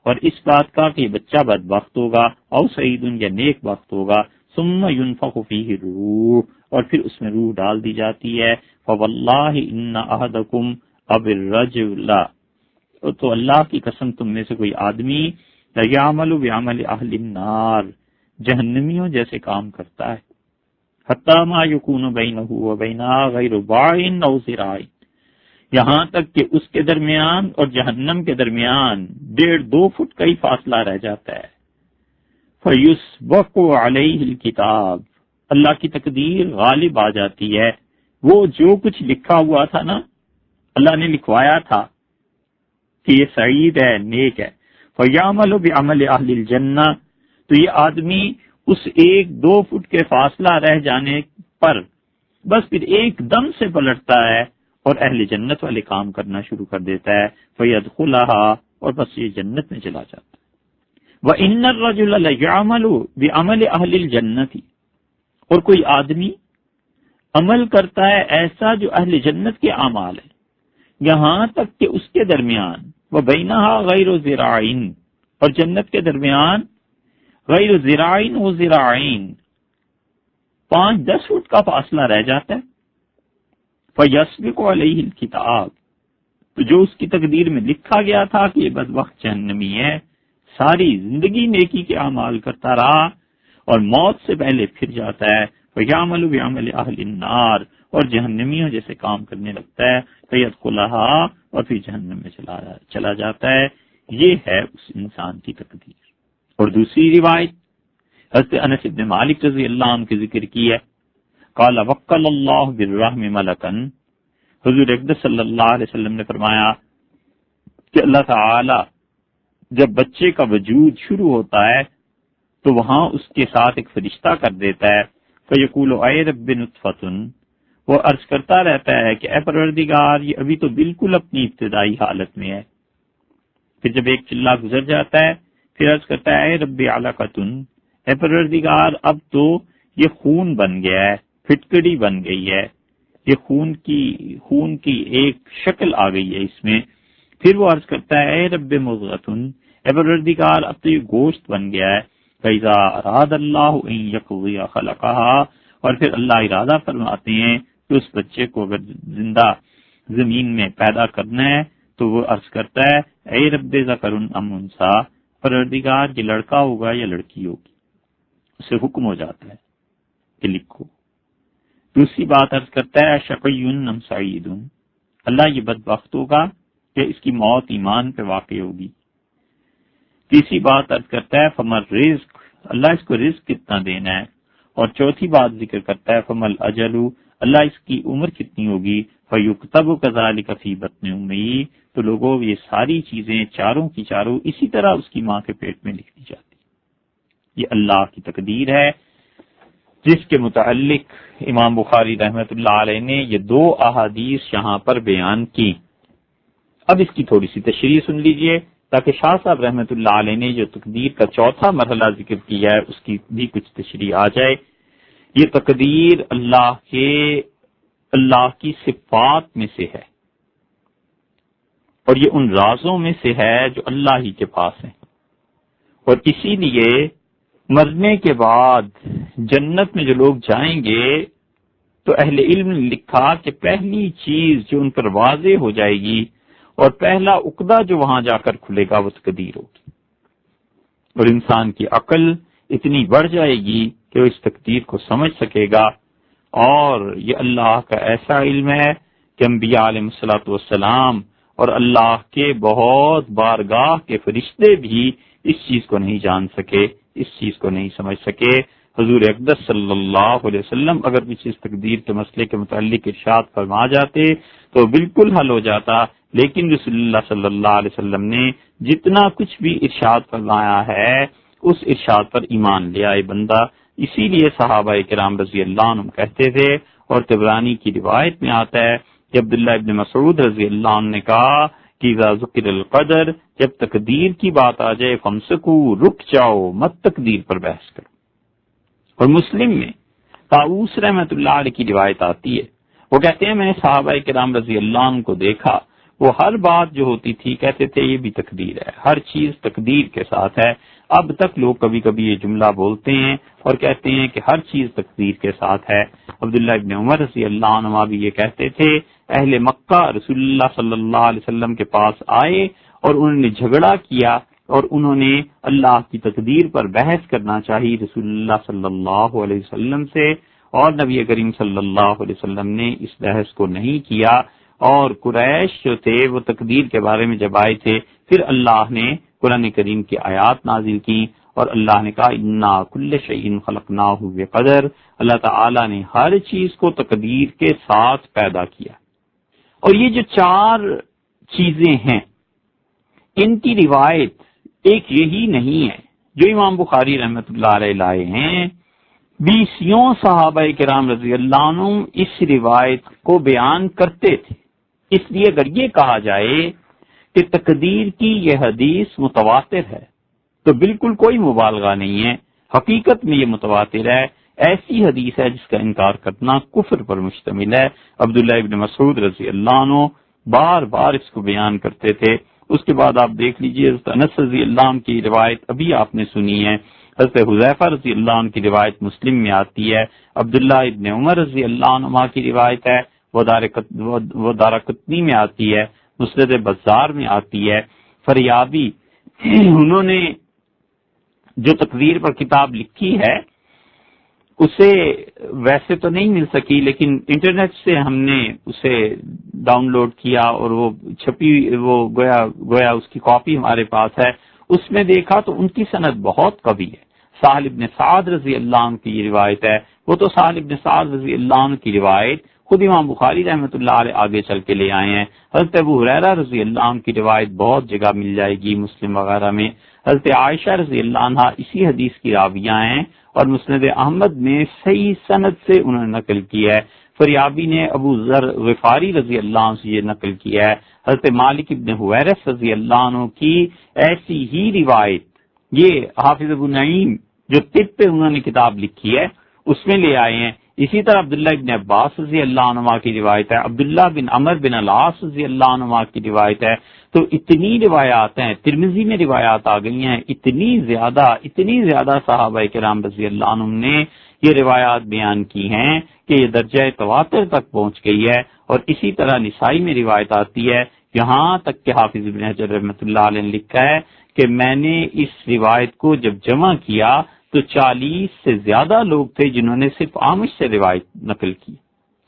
اور اس بات کا کہ یہ بچہ بدبخت ہوگا، او سعید یا نیک بخت ہوگا. ثم ينفخ فیہ الروح، اور پھر اس میں روح ڈال دی جاتی ہے. فواللہ ان احدکم اب الرجل، تو اللہ کی قسم تم میں سے کوئی آدمی لیعمل بعمل اہل النار، جہنمیوں جیسے کام کرتا ہے. حتی ما یکون بینہ وبینہا غیر باع او ذراع، یہاں تک کہ اس کے درمیان اور جہنم کے درمیان 1.5-2 فٹ کا ہی فاصلہ رہ جاتا ہے. فیسبق علیہ الکتاب، اللہ کی تقدیر غالب آ جاتی ہے. وہ جو کچھ لکھا ہوا تھا نا، اللہ نے لکھوایا تھا کہ یہ سعید ہے، نیک ہے. فیعمل بعمل اہل الجنہ، تو یہ آدمی اس 1-2 فٹ کے فاصلہ رہ جانے پر بس پھر ایک دم سے پلٹتا ہے اور اہل جنت والے کام کرنا شروع کر دیتا ہے. فیدخلھا، اور بس یہ جنت میں چلا جاتا ہے. وَإِنَّ الرَّجُلَ لَيَعْمَلُ بِعَمَلِ أَهْلِ الْجَنَّةِ، اور کوئی آدمی عمل کرتا ہے ایسا جو اہل جنت کے اعمال ہیں، یہاں تک کہ اس کے درمیان وَبَيْنَهَا غَيْرُ ذِرَاعٍ، اور جنت کے درمیان غیر ذراعین و ذراعین 5-10 فٹ کا فاصلہ رہ جاتا ہے. فَيَسْبِقُ عَلَيْهِ الْكِتَابُ، تو جو اس کی تقدیر میں لکھا گیا تھا کہ یہ بدبخت جہنمی ہے، ساری زندگی نیکی کے اعمال کرتا رہا اور موت سے پہلے پھر جاتا ہے. فَيَعْمَلُ بِعَمَلِ أَهْلِ النَّارِ، اور جہنمیوں جیسے کام کرنے لگتا ہے. فَيَدْخُلُهَا، اور پھر جہنم میں چلا جاتا ہے. یہ ہے اس انسان کی تقدیر. اور دوسری روایت حضرت انس بن مالک رضی اللہ عنہ کی ذکر کی ہے. قال وکل اللہ بالرحم ملکن، حضور اقدس صلی اللہ علیہ وسلم نے فرمایا کہ اللہ تعالی جب بچے کا وجود شروع ہوتا ہے تو وہاں اس کے ساتھ ایک فرشتہ کر دیتا ہے. فیقول اے رب نطفۃ، وہ عرض کرتا رہتا ہے کہ اے پروردگار یہ ابھی تو بالکل اپنی ابتدائی حالت میں ہے. پھر جب ایک چلہ گزر جاتا ہے پھر عرض کرتا ہے اے رب علقۃ، اے پروردگار اب تو یہ خون بن گیا ہے، پھٹکڑی بن گئی ہے، یہ خون کی ایک شکل آ گئی ہے اس میں. پھر وہ عرض کرتا ہے اے رب مضغۃ، اے پروردگار اب تو یہ گوشت بن گیا ہے. فإذا اراد اللہ ان یقضی خلقها، اور پھر اللہ ارادہ فرماتے ہیں کہ اس بچے کو اگر زندہ زمین میں پیدا کرنا ہے تو وہ عرض کرتا ہے اے رب ذکر ام انثی، پروردگار یہ لڑکا ہوگا یا لڑکی ہوگی. اسے حکم ہو جاتا ہے کہ لکھو. دوسری بات عرض کرتا ہے شقی ام سعید، اللہ یہ بدبخت ہوگا کہ اس کی موت ایمان پہ واقع ہوگی. تیسری بات عرض کرتا ہے فمل رزق، اللہ اس کو رزق کتنا دینا ہے. اور چوتھی بات ذکر کرتا ہے فمل اجل، اللہ اس کی عمر کتنی ہوگی. فیکتب کذالک فی بطن امہ، تو لوگوں یہ ساری چیزیں چاروں کی چاروں اسی طرح اس کی ماں کے پیٹ میں لکھ دی جاتی. یہ اللہ کی تقدیر ہے جس کے متعلق امام بخاری رحمۃ اللہ علیہ نے یہ 2 احادیث یہاں پر بیان کی. اب اس کی تھوڑی سی تشریح سن لیجئے تاکہ شاہ صاحب رحمۃ اللہ علیہ نے جو تقدیر کا چوتھا مرحلہ ذکر کیا ہے اس کی بھی کچھ تشریح آ جائے. یہ تقدیر اللہ کی صفات میں سے ہے اور یہ ان رازوں میں سے ہے جو اللہ ہی کے پاس ہیں. اور اسی لیے مرنے کے بعد جنت میں جو لوگ جائیں گے تو اہل علم نے لکھا کہ پہلی چیز جو ان پر واضح ہو جائے گی اور پہلا عقدہ جو وہاں جا کر کھلے گا وہ تقدیر ہوگی. اور انسان کی عقل اتنی بڑھ جائے گی کہ وہ اس تقدیر کو سمجھ سکے گا. اور یہ اللہ کا ایسا علم ہے کہ انبیاء علیہ الصلوۃ والسلام اور اللہ کے بہت بارگاہ کے فرشتے بھی اس چیز کو نہیں جان سکے، اس چیز کو نہیں سمجھ سکے۔ حضور اقدس صلی اللہ علیہ وسلم اگر کسی اس تقدیر کے مسئلے کے متعلق ارشاد فرما جاتے تو بالکل حل ہو جاتا، لیکن رسول اللہ صلی اللہ علیہ وسلم نے جتنا کچھ بھی ارشاد فرمایا ہے اس ارشاد پر ایمان لے آئے بندہ۔ اسی لیے صحابہ کرام رضی اللہ عنہم کہتے تھے، اور طبرانی کی روایت میں آتا ہے کہ عبداللہ ابن مسعود رضی اللہ عنہ نے کہا کہ اذا ذکر القدر، جب تقدیر کی بات آ جائے فمسکو، رک جاؤ، مت تقدیر پر بحث کرو۔ اور مسلم میں طاؤس رحمۃ اللہ علیہ کی روایت آتی ہے، وہ کہتے ہیں میں نے صحابہ کرام رضی اللہ عنہ کو دیکھا، وہ ہر بات جو ہوتی تھی کہتے تھے یہ بھی تقدیر ہے، ہر چیز تقدیر کے ساتھ ہے۔ اب تک لوگ کبھی کبھی یہ جملہ بولتے ہیں اور کہتے ہیں کہ ہر چیز تقدیر کے ساتھ ہے۔ عبداللہ ابن عمر رضی اللہ عنہ بھی یہ کہتے تھے، اہل مکہ رسول اللہ صلی اللہ علیہ وسلم کے پاس آئے اور انہوں نے جھگڑا کیا اور انہوں نے اللہ کی تقدیر پر بحث کرنا چاہی رسول اللہ صلی اللہ علیہ وسلم سے، اور نبی کریم صلی اللہ علیہ وسلم نے اس بحث کو نہیں کیا۔ اور قریش جو تھے وہ تقدیر کے بارے میں جب آئے تھے، پھر اللہ نے قرآن کریم کی آیات نازل کی اور اللہ نے کہا انا کل شیء خلقناہ بقدر، اللہ تعالی نے ہر چیز کو تقدیر کے ساتھ پیدا کیا۔ اور یہ جو چار چیزیں ہیں ان کی روایت ایک یہی نہیں ہے جو امام بخاری رحمۃ اللہ علیہ لائے ہیں، 20 صحابہ کرام رضی اللہ عنہم اس روایت کو بیان کرتے تھے۔ اس لیے اگر یہ کہا جائے کہ تقدیر کی یہ حدیث متواتر ہے تو بالکل کوئی مبالغہ نہیں ہے، حقیقت میں یہ متواتر ہے، ایسی حدیث ہے جس کا انکار کرنا کفر پر مشتمل ہے۔ عبداللہ ابن مسعود رضی اللہ عنہ بار بار اس کو بیان کرتے تھے۔ اس کے بعد آپ دیکھ لیجئے حضرت انس رضی اللہ عنہ کی روایت ابھی آپ نے سنی ہے، حضرت حذیفہ رضی اللہ عنہ کی روایت مسلم میں آتی ہے، عبداللہ ابن عمر رضی اللہ عنہ کی روایت ہے، وہ دارقطنی میں آتی ہے، مسند بزار میں آتی ہے۔ فریابی انہوں نے جو تقدیر پر کتاب لکھی ہے اسے ویسے تو نہیں مل سکی، لیکن انٹرنیٹ سے ہم نے اسے ڈاؤن لوڈ کیا اور وہ چھپی، وہ گویا اس کی کاپی ہمارے پاس ہے۔ اس میں دیکھا تو ان کی سند بہت قوی ہے۔ سہل ابن سعد رضی اللہ عنہ کی یہ روایت ہے، وہ تو سہل ابن سعد رضی اللہ عنہ کی روایت خود امام بخاری رحمۃ اللہ علیہ آگے چل کے لے آئے ہیں۔ حضرت ابو ہریرہ رضی اللہ عنہ کی روایت بہت جگہ مل جائے گی مسلم وغیرہ میں۔ حضرت عائشہ رضی اللہ عنہ اسی حدیث کی راویہ ہیں اور مسند احمد میں صحیح سند سے انہوں نے نقل کی ہے۔ فریابی نے ابو ذر غفاری رضی اللہ عنہ سے یہ نقل کیا ہے۔ حضرت مالک ابن حویرث رضی اللہ عنہ کی ایسی ہی روایت یہ حافظ ابو نعیم جو طب پہ انہوں نے کتاب لکھی ہے اس میں لے آئے ہیں۔ اسی طرح عبداللہ ابن عباس رضی اللہ عنہ کی روایت ہے، عبداللہ بن عمر بن العاص رضی اللہ عنہ کی روایت ہے۔ تو اتنی روایات ہیں، ترمذی میں روایات آ گئی ہیں، اتنی زیادہ صحابہ کرام رضی اللہ عنہم نے یہ روایات بیان کی ہیں کہ یہ درجہ تواتر تک پہنچ گئی ہے۔ اور اسی طرح نسائی میں روایت آتی ہے، یہاں تک کہ حافظ ابن حجر رحمۃ اللہ علیہ نے لکھا ہے کہ میں نے اس روایت کو جب جمع کیا تو 40 سے زیادہ لوگ تھے جنہوں نے صرف عامش سے روایت نقل کی،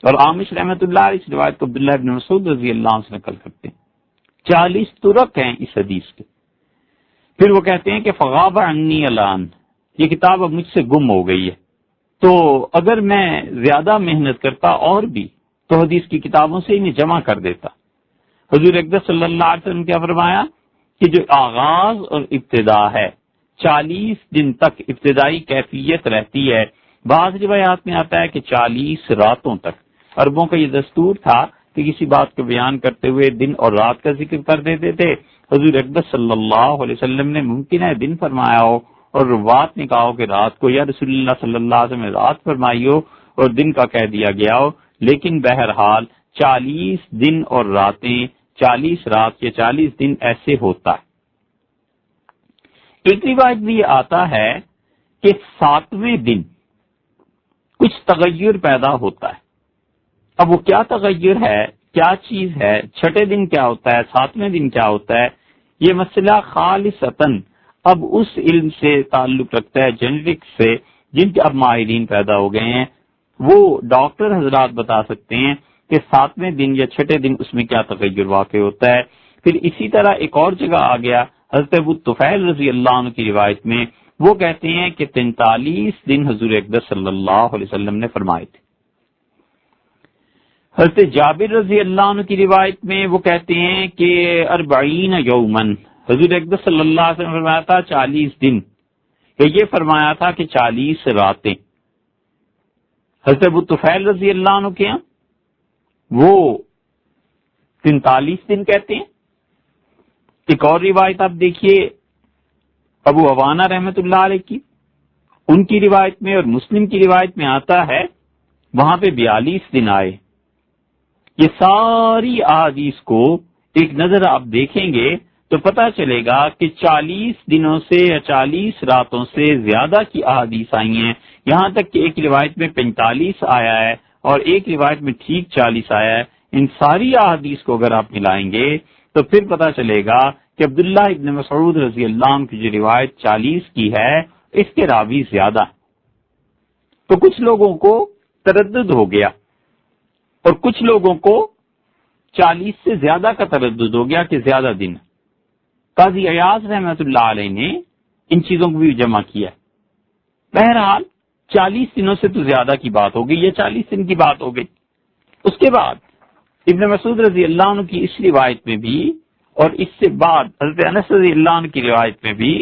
اور عامش رحمۃ اللہ علیہ اس روایت کو عبداللہ ابن مسعود رضی اللہ عنہ سے نقل کرتے ہیں۔ 40 طرق ہیں اس حدیث کے۔ پھر وہ کہتے ہیں کہ فغاب عنی الان، یہ کتاب اب مجھ سے گم ہو گئی ہے، تو اگر میں زیادہ محنت کرتا اور بھی تو حدیث کی کتابوں سے انہیں جمع کر دیتا۔ حضور اقدس صلی اللہ علیہ وسلم کیا فرمایا کہ جو آغاز اور ابتدا ہے 40 دن تک ابتدائی کیفیت رہتی ہے۔ بعض روایات میں آتا ہے کہ 40 راتوں تک۔ عربوں کا یہ دستور تھا کہ کسی بات کو بیان کرتے ہوئے دن اور رات کا ذکر کر دیتے تھے۔ حضور اقدس صلی اللہ علیہ وسلم نے ممکن ہے دن فرمایا ہو اور روات نے کہا ہو کہ رات کو، یا رسول اللہ صلی اللہ علیہ وسلم نے رات فرمائی ہو اور دن کا کہہ دیا گیا ہو، لیکن بہرحال 40 دن اور راتیں، 40 رات یا 40 دن ایسے ہوتا ہے۔ ایک روایت بھی یہ آتا ہے کہ 7ویں دن کچھ تغیر پیدا ہوتا ہے۔ اب وہ کیا تغیر ہے، کیا چیز ہے، 6 دن کیا ہوتا ہے، 7ویں دن کیا ہوتا ہے، یہ مسئلہ خالصتاً اب اس علم سے تعلق رکھتا ہے، جینیٹکس سے، جن کے اب ماہرین پیدا ہو گئے ہیں۔ وہ ڈاکٹر حضرات بتا سکتے ہیں کہ کہ 7ویں دن یا 6ٹھے دن اس میں کیا تغیر واقع ہوتا ہے۔ پھر اسی طرح ایک اور جگہ آ گیا حضرت ابو طفیل رضی اللہ عنہ کی روایت میں، وہ کہتے ہیں کہ 43 دن حضور اقدس صلی اللہ علیہ وسلم نے فرمائے تھے۔ حضرت جابر رضی اللہ عنہ کی روایت میں وہ کہتے ہیں کہ 40 یومن، حضور اقدس صلی اللہ علیہ وسلم نے فرمایا تھا 40 دن، کہ یہ فرمایا تھا کہ 40 راتیں۔ حضرت ابو طفیل رضی اللہ عنہ کے ہیں وہ 43 دن کہتے ہیں۔ ایک اور روایت آپ دیکھیے ابو عوانہ رحمت اللہ علیہ کی، ان کی روایت میں اور مسلم کی روایت میں آتا ہے وہاں پہ 42 دن آئے۔ یہ ساری احادیث کو ایک نظر آپ دیکھیں گے تو پتہ چلے گا کہ 40 دنوں سے یا 40 راتوں سے زیادہ کی احادیث آئی ہیں، یہاں تک کہ ایک روایت میں 45 آیا ہے اور ایک روایت میں ٹھیک 40 آیا ہے۔ ان ساری احادیث کو اگر آپ ملائیں گے تو پھر پتہ چلے گا کہ عبداللہ ابن مسعود رضی اللہ عنہ کی جو روایت 40 کی ہے اس کے راوی زیادہ ہیں۔ تو کچھ لوگوں کو تردد ہو گیا اور کچھ لوگوں کو 40 سے زیادہ کا تردد ہو گیا کہ زیادہ دن۔ قاضی ایاز رحمت اللہ علیہ نے ان چیزوں کو بھی جمع کیا۔ بہرحال 40 دنوں سے تو زیادہ کی بات ہو گئی، یہ 40 دن کی بات ہو گئی۔ اس کے بعد ابن مسعود رضی اللہ عنہ کی اس روایت میں بھی اور اس سے بعد حضرت انس رضی اللہ عنہ کی روایت میں بھی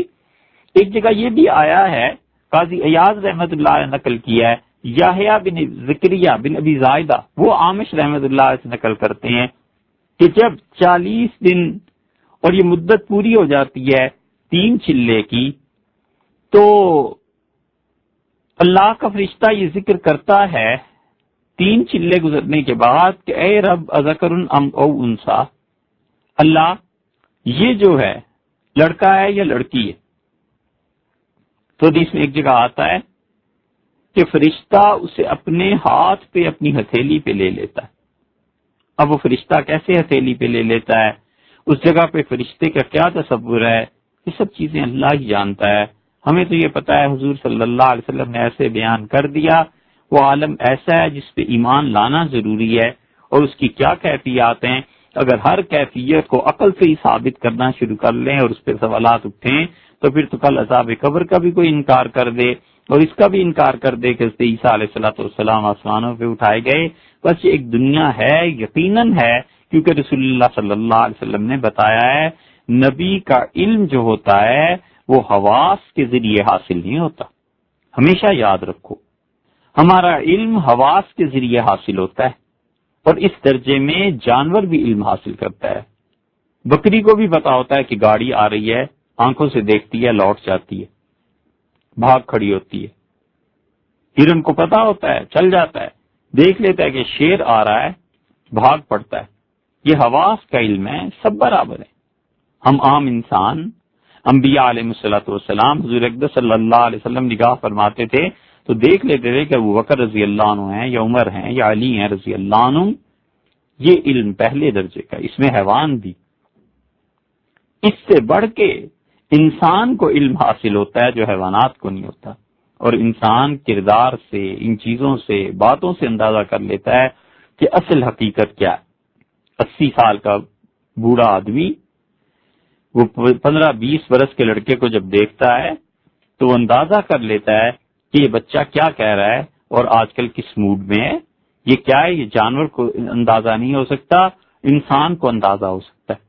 ایک جگہ یہ بھی آیا ہے، قاضی ایاز رحمت اللہ علیہ نقل کیا ہے، یحییٰ بن زکریہ بن ابی زائدہ وہ عامش رحمت اللہ علیہ سے نقل کرتے ہیں کہ جب 40 دن اور یہ مدت پوری ہو جاتی ہے 3 چلے کی تو اللہ کا فرشتہ یہ ذکر کرتا ہے 3 چلے گزرنے کے بعد کہ اے رب اذکر ام او انسا، اللہ یہ جو ہے لڑکا ہے یا لڑکی ہے؟ تو حدیث میں ایک جگہ آتا ہے کہ فرشتہ اسے اپنے ہاتھ پہ اپنی ہتھیلی پہ لے لیتا ہے۔ اب وہ فرشتہ کیسے ہتھیلی پہ لے لیتا ہے، اس جگہ پہ فرشتے کا کیا تصور ہے، یہ سب چیزیں اللہ ہی جانتا ہے۔ ہمیں تو یہ پتا ہے حضور صلی اللہ علیہ وسلم نے ایسے بیان کر دیا، وہ عالم ایسا ہے جس پہ ایمان لانا ضروری ہے، اور اس کی کیا کیفیات ہیں۔ اگر ہر کیفیت کو عقل سے ہی ثابت کرنا شروع کر لیں اور اس پہ سوالات اٹھیں تو پھر تو کل عذاب قبر کا بھی کوئی انکار کر دے اور اس کا بھی انکار کر دے کہ حضرت عیسیٰ علیہ السلام آسمانوں پہ اٹھائے گئے۔ بس یہ ایک دنیا ہے، یقیناً ہے، کیونکہ رسول اللہ صلی اللہ علیہ وسلم نے بتایا ہے نبی کا علم جو ہوتا ہے وہ حواس کے ذریعے حاصل نہیں ہوتا۔ ہمیشہ یاد رکھو ہمارا علم حواس کے ذریعے حاصل ہوتا ہے، اور اس درجے میں جانور بھی علم حاصل کرتا ہے۔ بکری کو بھی پتا ہوتا ہے کہ گاڑی آ رہی ہے، آنکھوں سے دیکھتی ہے، لوٹ جاتی ہے، بھاگ کھڑی ہوتی ہے۔ ہرن کو پتا ہوتا ہے، چل جاتا ہے، دیکھ لیتا ہے کہ شیر آ رہا ہے، بھاگ پڑتا ہے۔ یہ حواس کا علم ہے، سب برابر ہے۔ ہم عام انسان، انبیاء علیہ الصلوۃ والسلام، حضور اقدس صلی اللہ علیہ وسلم نگاہ فرماتے تھے تو دیکھ لیتے تھے کہ ابو بکر رضی اللہ عنہ ہیں یا عمر ہیں یا علی ہیں رضی اللہ عنہ، یہ علم پہلے درجے کا، اس میں حیوان بھی۔ اس سے بڑھ کے انسان کو علم حاصل ہوتا ہے جو حیوانات کو نہیں ہوتا، اور انسان کردار سے، ان چیزوں سے، باتوں سے اندازہ کر لیتا ہے کہ اصل حقیقت کیا ہے۔ 80 سال کا بوڑھا آدمی وہ 15-20 برس کے لڑکے کو جب دیکھتا ہے تو وہ اندازہ کر لیتا ہے کہ یہ بچہ کیا کہہ رہا ہے اور آج کل کس موڈ میں ہے، یہ کیا ہے۔ یہ جانور کو اندازہ نہیں ہو سکتا، انسان کو اندازہ ہو سکتا ہے۔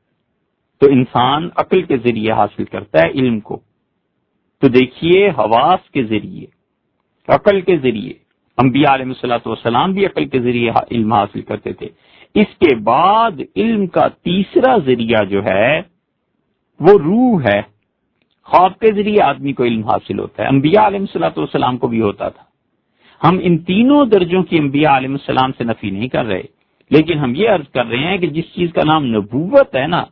تو انسان عقل کے ذریعے حاصل کرتا ہے علم کو۔ تو دیکھیے حواس کے ذریعے، عقل کے ذریعے، انبیاء علیہ الصلوۃ والسلام بھی عقل کے ذریعے علم حاصل کرتے تھے۔ اس کے بعد علم کا تیسرا ذریعہ جو ہے وہ روح ہے۔ خواب کے ذریعے آدمی کو علم حاصل ہوتا ہے، انبیاء علیہ الصلوۃ والسلام کو بھی ہوتا تھا۔ ہم ان تینوں درجوں کی انبیاء علیہ السلام سے نفی نہیں کر رہے، لیکن ہم یہ عرض کر رہے ہیں کہ جس چیز کا نام نبوت ہے نا،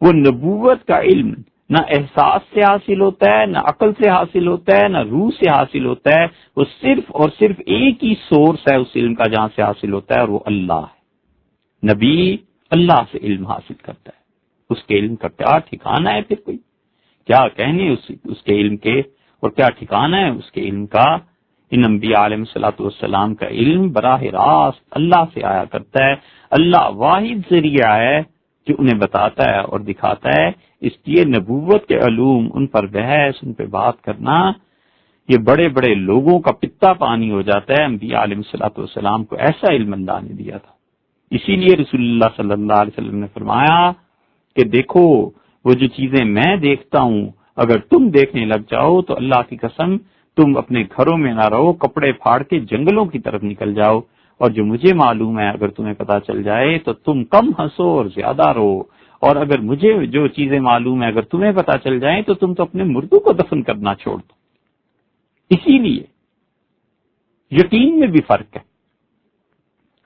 وہ نبوت کا علم نہ احساس سے حاصل ہوتا ہے، نہ عقل سے حاصل ہوتا ہے، نہ روح سے حاصل ہوتا ہے۔ وہ صرف اور صرف ایک ہی سورس ہے اس علم کا جہاں سے حاصل ہوتا ہے، اور وہ اللہ ہے۔ نبی اللہ سے علم حاصل کرتا ہے، اس کے علم کا کیا ٹھکانہ ہے، پھر کوئی کیا کہنے اس کے علم کے، اور کیا ٹھکانہ ہے اس کے علم کا۔ ان انبیاء علیہ الصلوۃ والسلام کا علم براہ راست اللہ سے آیا کرتا ہے. اللہ واحد ذریعہ ہے جو انہیں بتاتا ہے اور دکھاتا ہے. اس لیے نبوت کے علوم، ان پر بحث، ان پہ بات کرنا، یہ بڑے بڑے لوگوں کا پتا پانی ہو جاتا ہے. انبیاء علیہ الصلوۃ والسلام کو ایسا علم اللہ نے دیا تھا. اسی لیے رسول اللہ صلی اللہ علیہ وسلم نے فرمایا کہ دیکھو وہ جو چیزیں میں دیکھتا ہوں اگر تم دیکھنے لگ جاؤ تو اللہ کی قسم تم اپنے گھروں میں نہ رہو، کپڑے پھاڑ کے جنگلوں کی طرف نکل جاؤ. اور جو مجھے معلوم ہے اگر تمہیں پتا چل جائے تو تم کم ہنسو اور زیادہ رو، اور اگر مجھے جو چیزیں معلوم ہے اگر تمہیں پتا چل جائیں تو تم تو اپنے مردوں کو دفن کرنا چھوڑ دو. اسی لیے یقین میں بھی فرق ہے.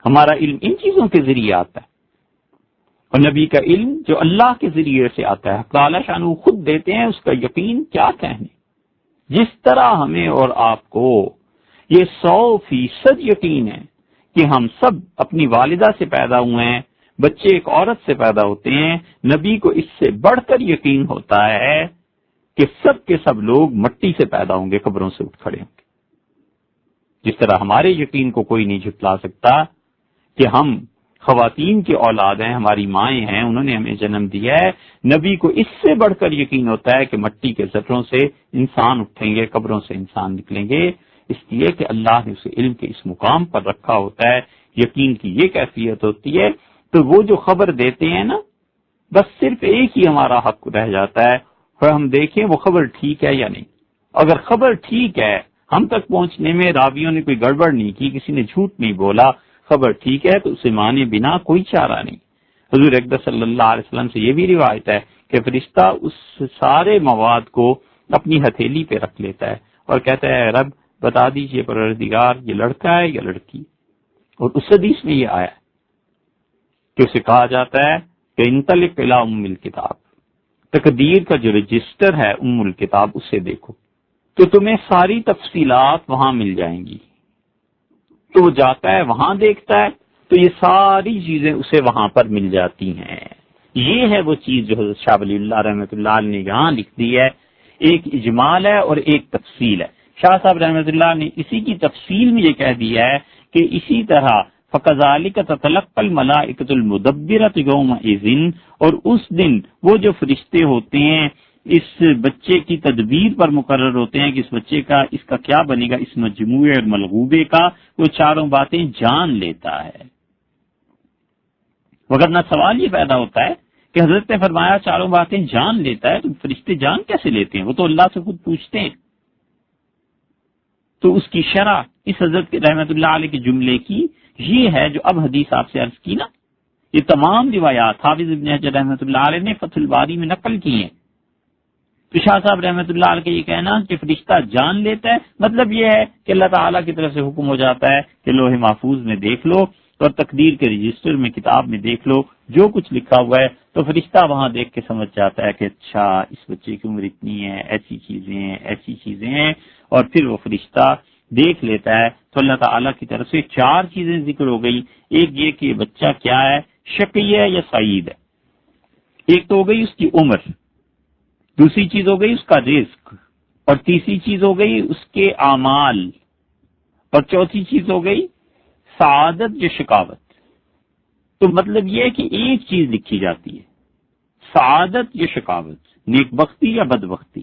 ہمارا علم ان چیزوں کے ذریعے آتا ہے اور نبی کا علم جو اللہ کے ذریعے سے آتا ہے تعالی شان خود دیتے ہیں، اس کا یقین کیا کہنے. جس طرح ہمیں اور آپ کو یہ 100% یقین ہے کہ ہم سب اپنی والدہ سے پیدا ہوئے ہیں، بچے ایک عورت سے پیدا ہوتے ہیں، نبی کو اس سے بڑھ کر یقین ہوتا ہے کہ سب کے سب لوگ مٹی سے پیدا ہوں گے، قبروں سے اٹھ کھڑے ہوں گے. جس طرح ہمارے یقین کو کوئی نہیں جھٹلا سکتا کہ ہم خواتین کی اولاد ہیں، ہماری مائیں ہیں، انہوں نے ہمیں جنم دیا ہے، نبی کو اس سے بڑھ کر یقین ہوتا ہے کہ مٹی کے ذروں سے انسان اٹھیں گے، قبروں سے انسان نکلیں گے. اس لیے کہ اللہ نے اسے علم کے اس مقام پر رکھا ہوتا ہے. یقین کی یہ کیفیت ہوتی ہے. تو وہ جو خبر دیتے ہیں نا، بس صرف ایک ہی ہمارا حق رہ جاتا ہے، اور ہم دیکھیں وہ خبر ٹھیک ہے یا نہیں. اگر خبر ٹھیک ہے، ہم تک پہنچنے میں راویوں نے کوئی گڑبڑ نہیں کی، کسی نے جھوٹ نہیں بولا، خبر ٹھیک ہے تو اسے مانے بنا کوئی چارہ نہیں. حضور اقدس صلی اللہ علیہ وسلم سے یہ بھی روایت ہے کہ فرشتہ اس سارے مواد کو اپنی ہتھیلی پہ رکھ لیتا ہے اور کہتا ہے رب بتا دیجئے پروردگار یہ لڑکا ہے یا لڑکی. اور اس حدیث میں یہ آیا ہے کہ اسے کہا جاتا ہے کہ انطلق الی ام الکتاب، تقدیر کا جو رجسٹر ہے ام الکتاب اسے دیکھو تو تمہیں ساری تفصیلات وہاں مل جائیں گی. تو وہ جاتا ہے وہاں دیکھتا ہے تو یہ ساری چیزیں اسے وہاں پر مل جاتی ہیں. یہ ہے وہ چیز جو حضرت شاہ ولی اللہ رحمۃ اللہ علیہ نے یہاں لکھ دی ہے. ایک اجمال ہے اور ایک تفصیل ہے. شاہ صاحب رحمۃ اللہ نے اسی کی تفصیل میں یہ کہہ دیا ہے کہ اسی طرح فَكَذَلِكَ تَتَلَقَّى الْمَلَائِكَةُ الْمُدَبِّرَةُ يَوْمَئِذٍ، اور اس دن وہ جو فرشتے ہوتے ہیں اس بچے کی تدبیر پر مقرر ہوتے ہیں کہ اس بچے کا اس کا کیا بنے گا، اس مجموعے اور ملغوبے کا، وہ چاروں باتیں جان لیتا ہے. وگرنہ سوال یہ پیدا ہوتا ہے کہ حضرت نے فرمایا چاروں باتیں جان لیتا ہے، تو فرشتے جان کیسے لیتے ہیں؟ وہ تو اللہ سے خود پوچھتے ہیں. تو اس کی شرح اس حضرت کے رحمت اللہ علیہ کے جملے کی یہ ہے جو اب حدیث آپ سے عرض کی نا، یہ تمام روایات حافظ ابن حجر رحمت اللہ علیہ نے فتح الباری میں نقل کی ہیں. تو شاہ صاحب رحمت اللہ علیہ کا یہ کہنا کہ فرشتہ جان لیتا ہے، مطلب یہ ہے کہ اللہ تعالیٰ کی طرف سے حکم ہو جاتا ہے کہ لوح محفوظ میں دیکھ لو اور تقدیر کے رجسٹر میں کتاب میں دیکھ لو جو کچھ لکھا ہوا ہے، تو فرشتہ وہاں دیکھ کے سمجھ جاتا ہے کہ اچھا اس بچے کی عمر اتنی ہے، ایسی چیزیں ہیں، ایسی چیزیں ہیں. اور پھر وہ فرشتہ دیکھ لیتا ہے تو اللہ تعالیٰ کی طرف سے 4 چیزیں ذکر ہو گئی. ایک یہ کہ بچہ کیا ہے، شقی ہے یا سعید ہے. ایک تو ہو گئی اس کی عمر، دوسری چیز ہو گئی اس کا رزق، اور تیسری چیز ہو گئی اس کے اعمال، اور چوتھی چیز ہو گئی سعادت یا شقاوت. تو مطلب یہ ہے کہ ایک چیز لکھی جاتی ہے، سعادت یا شقاوت، نیک بختی یا بدبختی،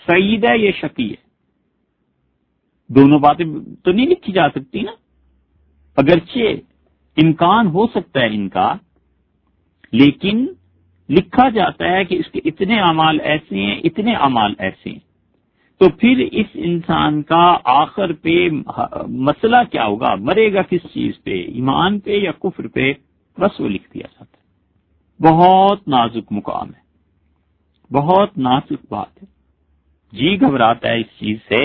سعید ہے یا شقی ہے. دونوں باتیں تو نہیں لکھی جا سکتی نا، اگرچہ امکان ہو سکتا ہے ان کا، لیکن لکھا جاتا ہے کہ اس کے اتنے اعمال ایسے ہیں، اتنے اعمال ایسے ہیں. تو پھر اس انسان کا آخر پہ مسئلہ کیا ہوگا، مرے گا کس چیز پہ، ایمان پہ یا کفر پہ، بس وہ لکھ دیا جاتا ہے. بہت نازک مقام ہے، بہت نازک بات ہے. جی گھبراتا ہے اس چیز سے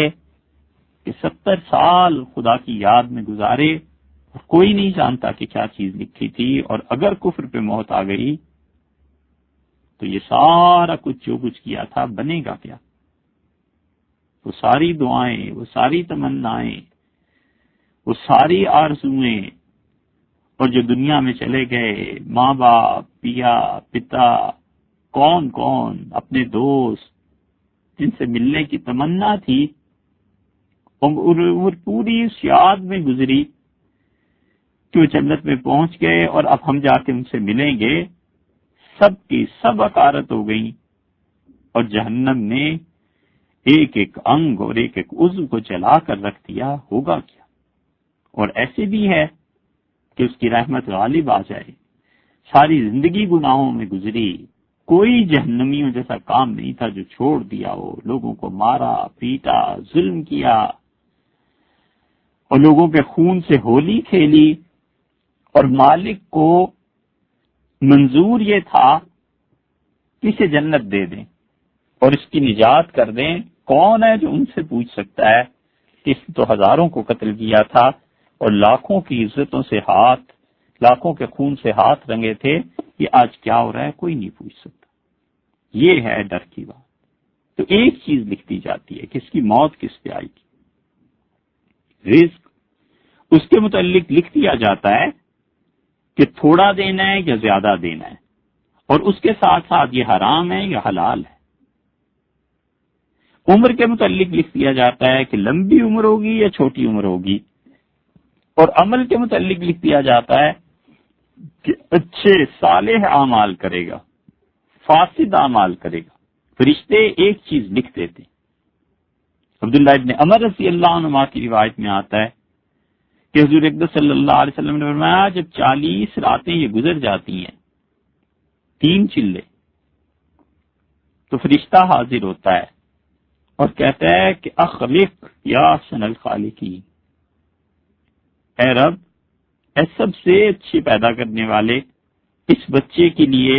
کہ 70 سال خدا کی یاد میں گزارے اور کوئی نہیں جانتا کہ کیا چیز لکھی تھی، اور اگر کفر پہ موت آ گئی تو یہ سارا کچھ جو کچھ کیا تھا بنے گا کیا؟ وہ ساری دعائیں، وہ ساری تمنائیں، وہ ساری آرزویں، اور جو دنیا میں چلے گئے ماں باپ، پیا پتا، کون کون اپنے دوست جن سے ملنے کی تمنا تھی، عمر پوری اس یاد میں گزری کہ وہ جنت میں پہنچ گئے اور اب ہم جا کے ان سے ملیں گے، سب کی سب عکارت ہو گئی، اور جہنم نے ایک ایک انگ اور ایک ایک عضو کو جلا کر رکھ دیا، ہوگا کیا؟ اور ایسے بھی ہے کہ اس کی رحمت غالب آ جائے، ساری زندگی گناہوں میں گزری، کوئی جہنمیوں جیسا کام نہیں تھا جو چھوڑ دیا ہو، لوگوں کو مارا پیٹا ظلم کیا اور لوگوں کے خون سے ہولی کھیلی، اور مالک کو منظور یہ تھا کہ اسے جنت دے دیں اور اس کی نجات کر دیں۔ کون ہے جو ان سے پوچھ سکتا ہے کہ اس نے تو ہزاروں کو قتل کیا تھا اور لاکھوں کی عزتوں سے ہاتھ، لاکھوں کے خون سے ہاتھ رنگے تھے، یہ آج کیا ہو رہا ہے؟ کوئی نہیں پوچھ سکتا۔ یہ ہے ڈر کی بات۔ تو ایک چیز لکھتی جاتی ہے کہ اس کی موت کس پہ آئے گی، رزق اس کے متعلق لکھ دیا جاتا ہے کہ تھوڑا دینا ہے یا زیادہ دینا ہے، اور اس کے ساتھ ساتھ یہ حرام ہے یا حلال ہے۔ عمر کے متعلق لکھ دیا جاتا ہے کہ لمبی عمر ہوگی یا چھوٹی عمر ہوگی، اور عمل کے متعلق لکھ دیا جاتا ہے کہ اچھے صالح اعمال کرے گا، فاسد اعمال کرے گا۔ فرشتے ایک چیز لکھ دیتے۔ عبداللہ ابن عمر رضی اللہ عنہ کی روایت میں آتا ہے کہ حضور اقدس صلی اللہ علیہ وسلم نے فرمایا جب 40 راتیں یہ گزر جاتی ہیں 3 چلے، تو فرشتہ حاضر ہوتا ہے اور کہتا ہے کہ اخلق یا احسن الخالقین، اے رب، اے سب سے اچھے پیدا کرنے والے، اس بچے کے لیے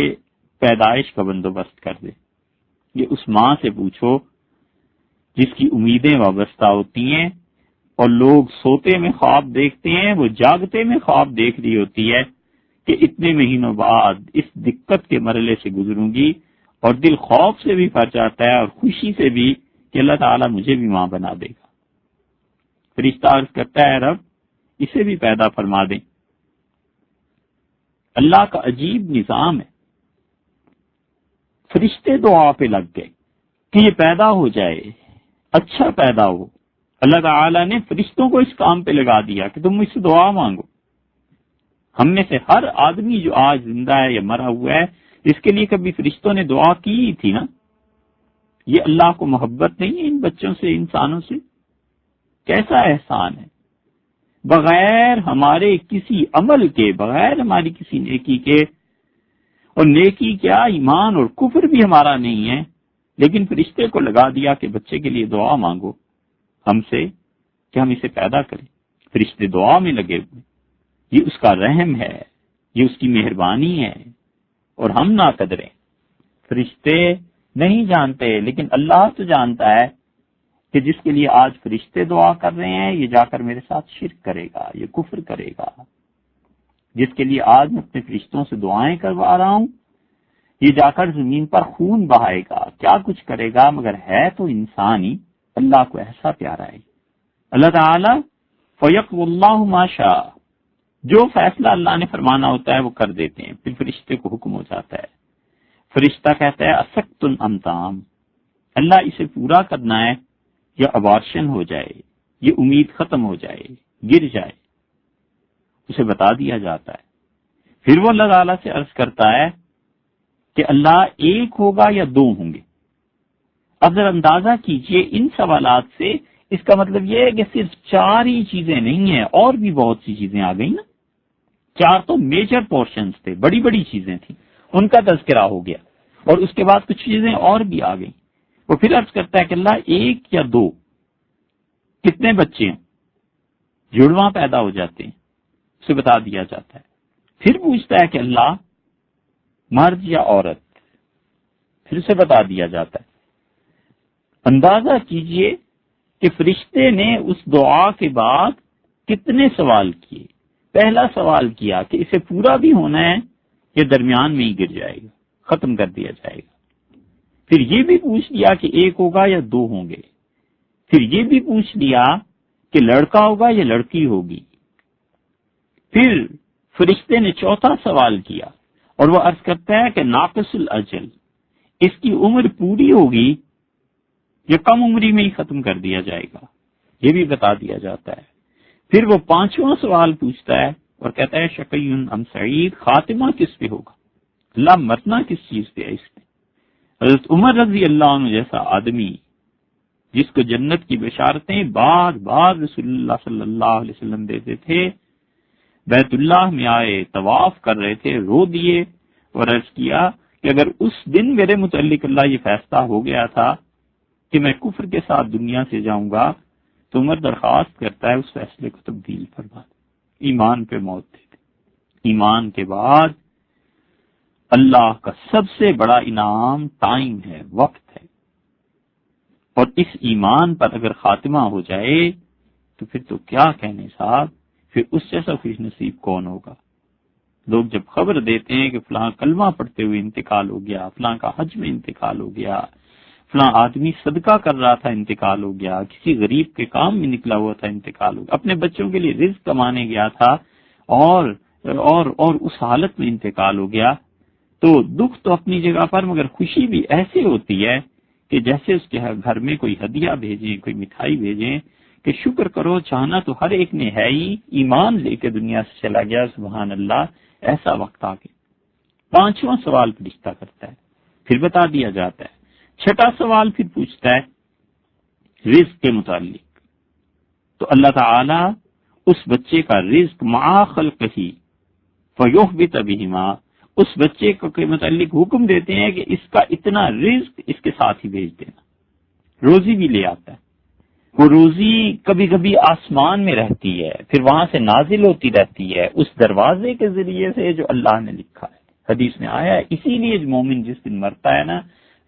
پیدائش کا بندوبست کر دے۔ یہ اس ماں سے پوچھو جس کی امیدیں وابستہ ہوتی ہیں، اور لوگ سوتے میں خواب دیکھتے ہیں، وہ جاگتے میں خواب دیکھ رہی ہوتی ہے کہ اتنے مہینوں بعد اس دقت کے مرحلے سے گزروں گی، اور دل خوف سے بھی بھر جاتا ہے اور خوشی سے بھی کہ اللہ تعالیٰ مجھے بھی ماں بنا دے گا۔ فرشتہ عرض کرتا ہے رب اسے بھی پیدا فرما دیں۔ اللہ کا عجیب نظام ہے، فرشتے دعا پہ لگ گئے کہ یہ پیدا ہو جائے، اچھا پیدا ہو۔ اللہ تعالیٰ نے فرشتوں کو اس کام پہ لگا دیا کہ تم مجھ سے دعا مانگو۔ ہم میں سے ہر آدمی جو آج زندہ ہے یا مرا ہوا ہے، اس کے لیے کبھی فرشتوں نے دعا کی تھی نا؟ یہ اللہ کو محبت نہیں ہے ان بچوں سے، انسانوں سے؟ کیسا احسان ہے! بغیر ہمارے کسی عمل کے، بغیر ہماری کسی نیکی کے، اور نیکی کیا ایمان اور کفر بھی ہمارا نہیں ہے، لیکن فرشتے کو لگا دیا کہ بچے کے لیے دعا مانگو ہم سے کہ ہم اسے پیدا کریں۔ فرشتے دعا میں لگے ہوئے، یہ اس کا رحم ہے، یہ اس کی مہربانی ہے، اور ہم نہ قدریں۔ فرشتے نہیں جانتے، لیکن اللہ تو جانتا ہے کہ جس کے لیے آج فرشتے دعا کر رہے ہیں یہ جا کر میرے ساتھ شرک کرے گا، یہ کفر کرے گا۔ جس کے لیے آج میں اپنے فرشتوں سے دعائیں کروا رہا ہوں یہ جا کر زمین پر خون بہائے گا، کیا کچھ کرے گا، مگر ہے تو انسان ہی، اللہ کو ایسا پیارا ہے۔ اللہ تعالیٰ فَيَقْضِ اللَّهُ مَا شَاءَ، جو فیصلہ اللہ نے فرمانا ہوتا ہے وہ کر دیتے ہیں، پھر فرشتے کو حکم ہو جاتا ہے۔ فرشتہ کہتا ہے اسقط الامتام، اللہ اسے پورا کرنا ہے یا ابارشن ہو جائے، یہ امید ختم ہو جائے، گر جائے، اسے بتا دیا جاتا ہے۔ پھر وہ اللہ تعالیٰ سے عرض کرتا ہے کہ اللہ ایک ہوگا یا 2 ہوں گے۔ اب ذرا اندازہ کیجئے ان سوالات سے، اس کا مطلب یہ ہے کہ صرف 4 ہی چیزیں نہیں ہیں، اور بھی بہت سی چیزیں آ گئی نا۔ 4 تو میجر پورشنز تھے، بڑی بڑی چیزیں تھیں، ان کا تذکرہ ہو گیا، اور اس کے بعد کچھ چیزیں اور بھی آ گئیں۔ وہ پھر عرض کرتا ہے کہ اللہ 1 یا 2، کتنے بچے ہیں، جڑواں پیدا ہو جاتے ہیں، اسے بتا دیا جاتا ہے۔ پھر پوچھتا ہے کہ اللہ مرد یا عورت، پھر اسے بتا دیا جاتا ہے۔ اندازہ کیجئے کہ فرشتے نے اس دعا کے بعد کتنے سوال کیے۔ پہلا سوال کیا کہ اسے پورا بھی ہونا ہے یا درمیان میں ہی گر جائے گا، ختم کر دیا جائے گا۔ پھر یہ بھی پوچھ لیا کہ 1 ہوگا یا 2 ہوں گے۔ پھر یہ بھی پوچھ لیا کہ لڑکا ہوگا یا لڑکی ہوگی۔ پھر فرشتے نے چوتھا سوال کیا، اور وہ عرض کرتا ہے کہ ناقص الاجل، اس کی عمر پوری ہوگی یا کم عمری میں ہی ختم کر دیا جائے گا۔ یہ بھی بتا دیا جاتا ہے۔ پھر وہ 5واں سوال پوچھتا ہے اور کہتا ہے شقی ام سعید، خاتمہ کس پہ ہوگا، اللہ مرنا کس چیز پہ ہے اس میں۔ حضرت عمر رضی اللہ عنہ جیسا آدمی جس کو جنت کی بشارتیں بار بار رسول اللہ صلی اللہ علیہ وسلم دیتے تھے، بیت اللہ میں آئے، طواف کر رہے تھے، رو دیے اور عرض کیا کہ اگر اس دن میرے متعلق اللہ یہ فیصلہ ہو گیا تھا کہ میں کفر کے ساتھ دنیا سے جاؤں گا تو عمر درخواست کرتا ہے اس فیصلے کو تبدیل فرما دے، ایمان پہ موت دے دے۔ ایمان کے بعد اللہ کا سب سے بڑا انعام ٹائم ہے، وقت ہے، اور اس ایمان پر اگر خاتمہ ہو جائے تو پھر تو کیا کہنے صاحب، پھر اس جیسا خوش نصیب کون ہوگا۔ لوگ جب خبر دیتے ہیں کہ فلاں کلمہ پڑھتے ہوئے انتقال ہو گیا، فلاں کا حج میں انتقال ہو گیا، فلاں آدمی صدقہ کر رہا تھا انتقال ہو گیا، کسی غریب کے کام میں نکلا ہوا تھا انتقال ہو گیا، اپنے بچوں کے لیے رزق کمانے گیا تھا اور اس حالت میں انتقال ہو گیا، تو دکھ تو اپنی جگہ پر، مگر خوشی بھی ایسے ہوتی ہے کہ جیسے اس کے گھر میں کوئی ہدیہ بھیجیں، کوئی مٹھائی بھیجیں کہ شکر کرو، چاہنا تو ہر ایک نے ہے ہی، ایمان لے کے دنیا سے چلا گیا، سبحان اللہ، ایسا وقت آ کے 5واں سوال فرشتہ کرتا ہے، پھر بتا دیا جاتا ہے۔ 6واں سوال پھر پوچھتا ہے رزق کے متعلق، تو اللہ تعالی اس بچے کا رزق مع خلقہ فیحبط بہما، اس بچے کے متعلق حکم دیتے ہیں کہ اس کا اتنا رزق اس کے ساتھ ہی بھیج دینا، روزی بھی لے آتا ہے۔ وہ روزی کبھی کبھی آسمان میں رہتی ہے، پھر وہاں سے نازل ہوتی رہتی ہے اس دروازے کے ذریعے سے جو اللہ نے لکھا ہے، حدیث میں آیا ہے۔ اسی لیے جو مومن جس دن مرتا ہے نا،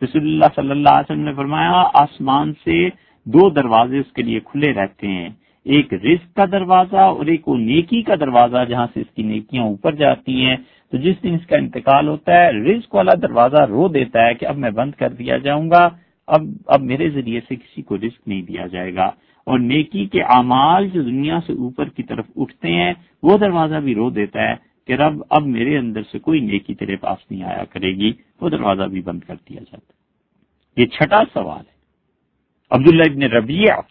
رسول اللہ صلی اللہ علیہ وسلم نے فرمایا آسمان سے 2 دروازے اس کے لیے کھلے رہتے ہیں، ایک رزق کا دروازہ اور ایک وہ نیکی کا دروازہ جہاں سے اس کی نیکیاں اوپر جاتی ہیں۔ تو جس دن اس کا انتقال ہوتا ہے، رزق والا دروازہ رو دیتا ہے کہ اب میں بند کر دیا جاؤں گا، اب میرے ذریعے سے کسی کو رزق نہیں دیا جائے گا، اور نیکی کے اعمال جو دنیا سے اوپر کی طرف اٹھتے ہیں وہ دروازہ بھی رو دیتا ہے کہ رب اب میرے اندر سے کوئی نیکی تیرے پاس نہیں آیا کرے گی، وہ دروازہ بھی بند کر دیا جاتا ہے۔ یہ 6واں سوال ہے۔ عبداللہ ابن ربیعہ،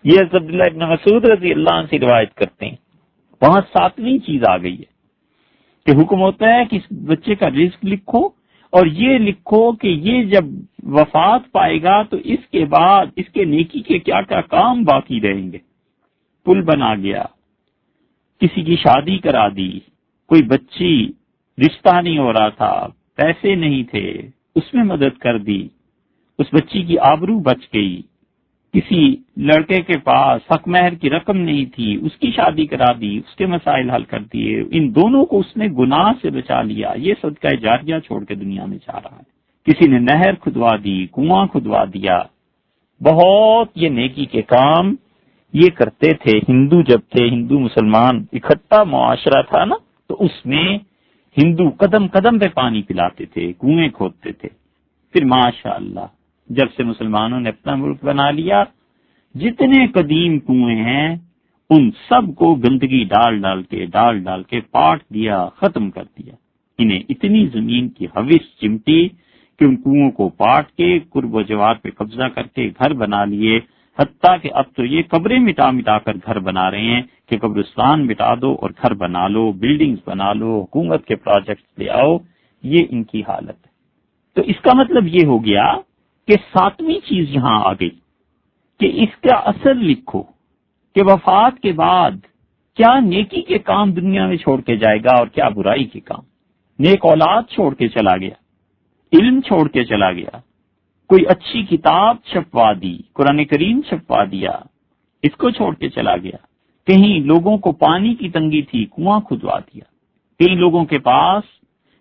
یہ عبداللہ ابن مسعود رضی اللہ عنہ سے روایت کرتے ہیں، وہاں 7ویں چیز آ گئی ہے کہ حکم ہوتا ہے کہ اس بچے کا رزق لکھو، اور یہ لکھو کہ یہ جب وفات پائے گا تو اس کے بعد اس کے نیکی کے کیا کیا کام باقی رہیں گے۔ پل بنا گیا، کسی کی شادی کرا دی، کوئی بچی رشتہ نہیں ہو رہا تھا، پیسے نہیں تھے، اس میں مدد کر دی، اس بچی کی آبرو بچ گئی، کسی لڑکے کے پاس حق مہر کی رقم نہیں تھی، اس کی شادی کرا دی، اس کے مسائل حل کر دیے، ان دونوں کو اس نے گناہ سے بچا لیا، یہ صدقہ جاریہ چھوڑ کے دنیا میں جا رہا ہے۔ کسی نے نہر کھدوا دی، کنواں کھدوا دیا، بہت یہ نیکی کے کام یہ کرتے تھے۔ ہندو جب تھے، ہندو مسلمان اکٹھا معاشرہ تھا نا، تو اس میں ہندو قدم قدم پہ پانی پلاتے تھے، کنویں کھودتے تھے۔ پھر ماشاءاللہ جب سے مسلمانوں نے اپنا ملک بنا لیا، جتنے قدیم کنویں ہیں ان سب کو گندگی ڈال ڈال کے پاٹ دیا، ختم کر دیا۔ انہیں اتنی زمین کی حوث چمٹی کہ ان کنووں کو پاٹ کے قرب و جوار پہ قبضہ کر کے گھر بنا لیے، حتیٰ کہ اب تو یہ قبریں مٹا کر گھر بنا رہے ہیں کہ قبرستان مٹا دو اور گھر بنا لو، بلڈنگز بنا لو، حکومت کے پروجیکٹس لے آؤ، یہ ان کی حالت ہے۔ تو اس کا مطلب یہ ہو گیا کہ 7ویں چیز یہاں آ گئی کہ اس کا اثر لکھو کہ وفات کے بعد کیا نیکی کے کام دنیا میں چھوڑ کے جائے گا اور کیا برائی کے کام۔ نیک اولاد چھوڑ کے چلا گیا، علم چھوڑ کے چلا گیا، کوئی اچھی کتاب چھپوا دی، قرآن کریم چھپوا دیا، اس کو چھوڑ کے چلا گیا۔ کہیں لوگوں کو پانی کی تنگی تھی، کنواں کھدوا دیا، کئی لوگوں کے پاس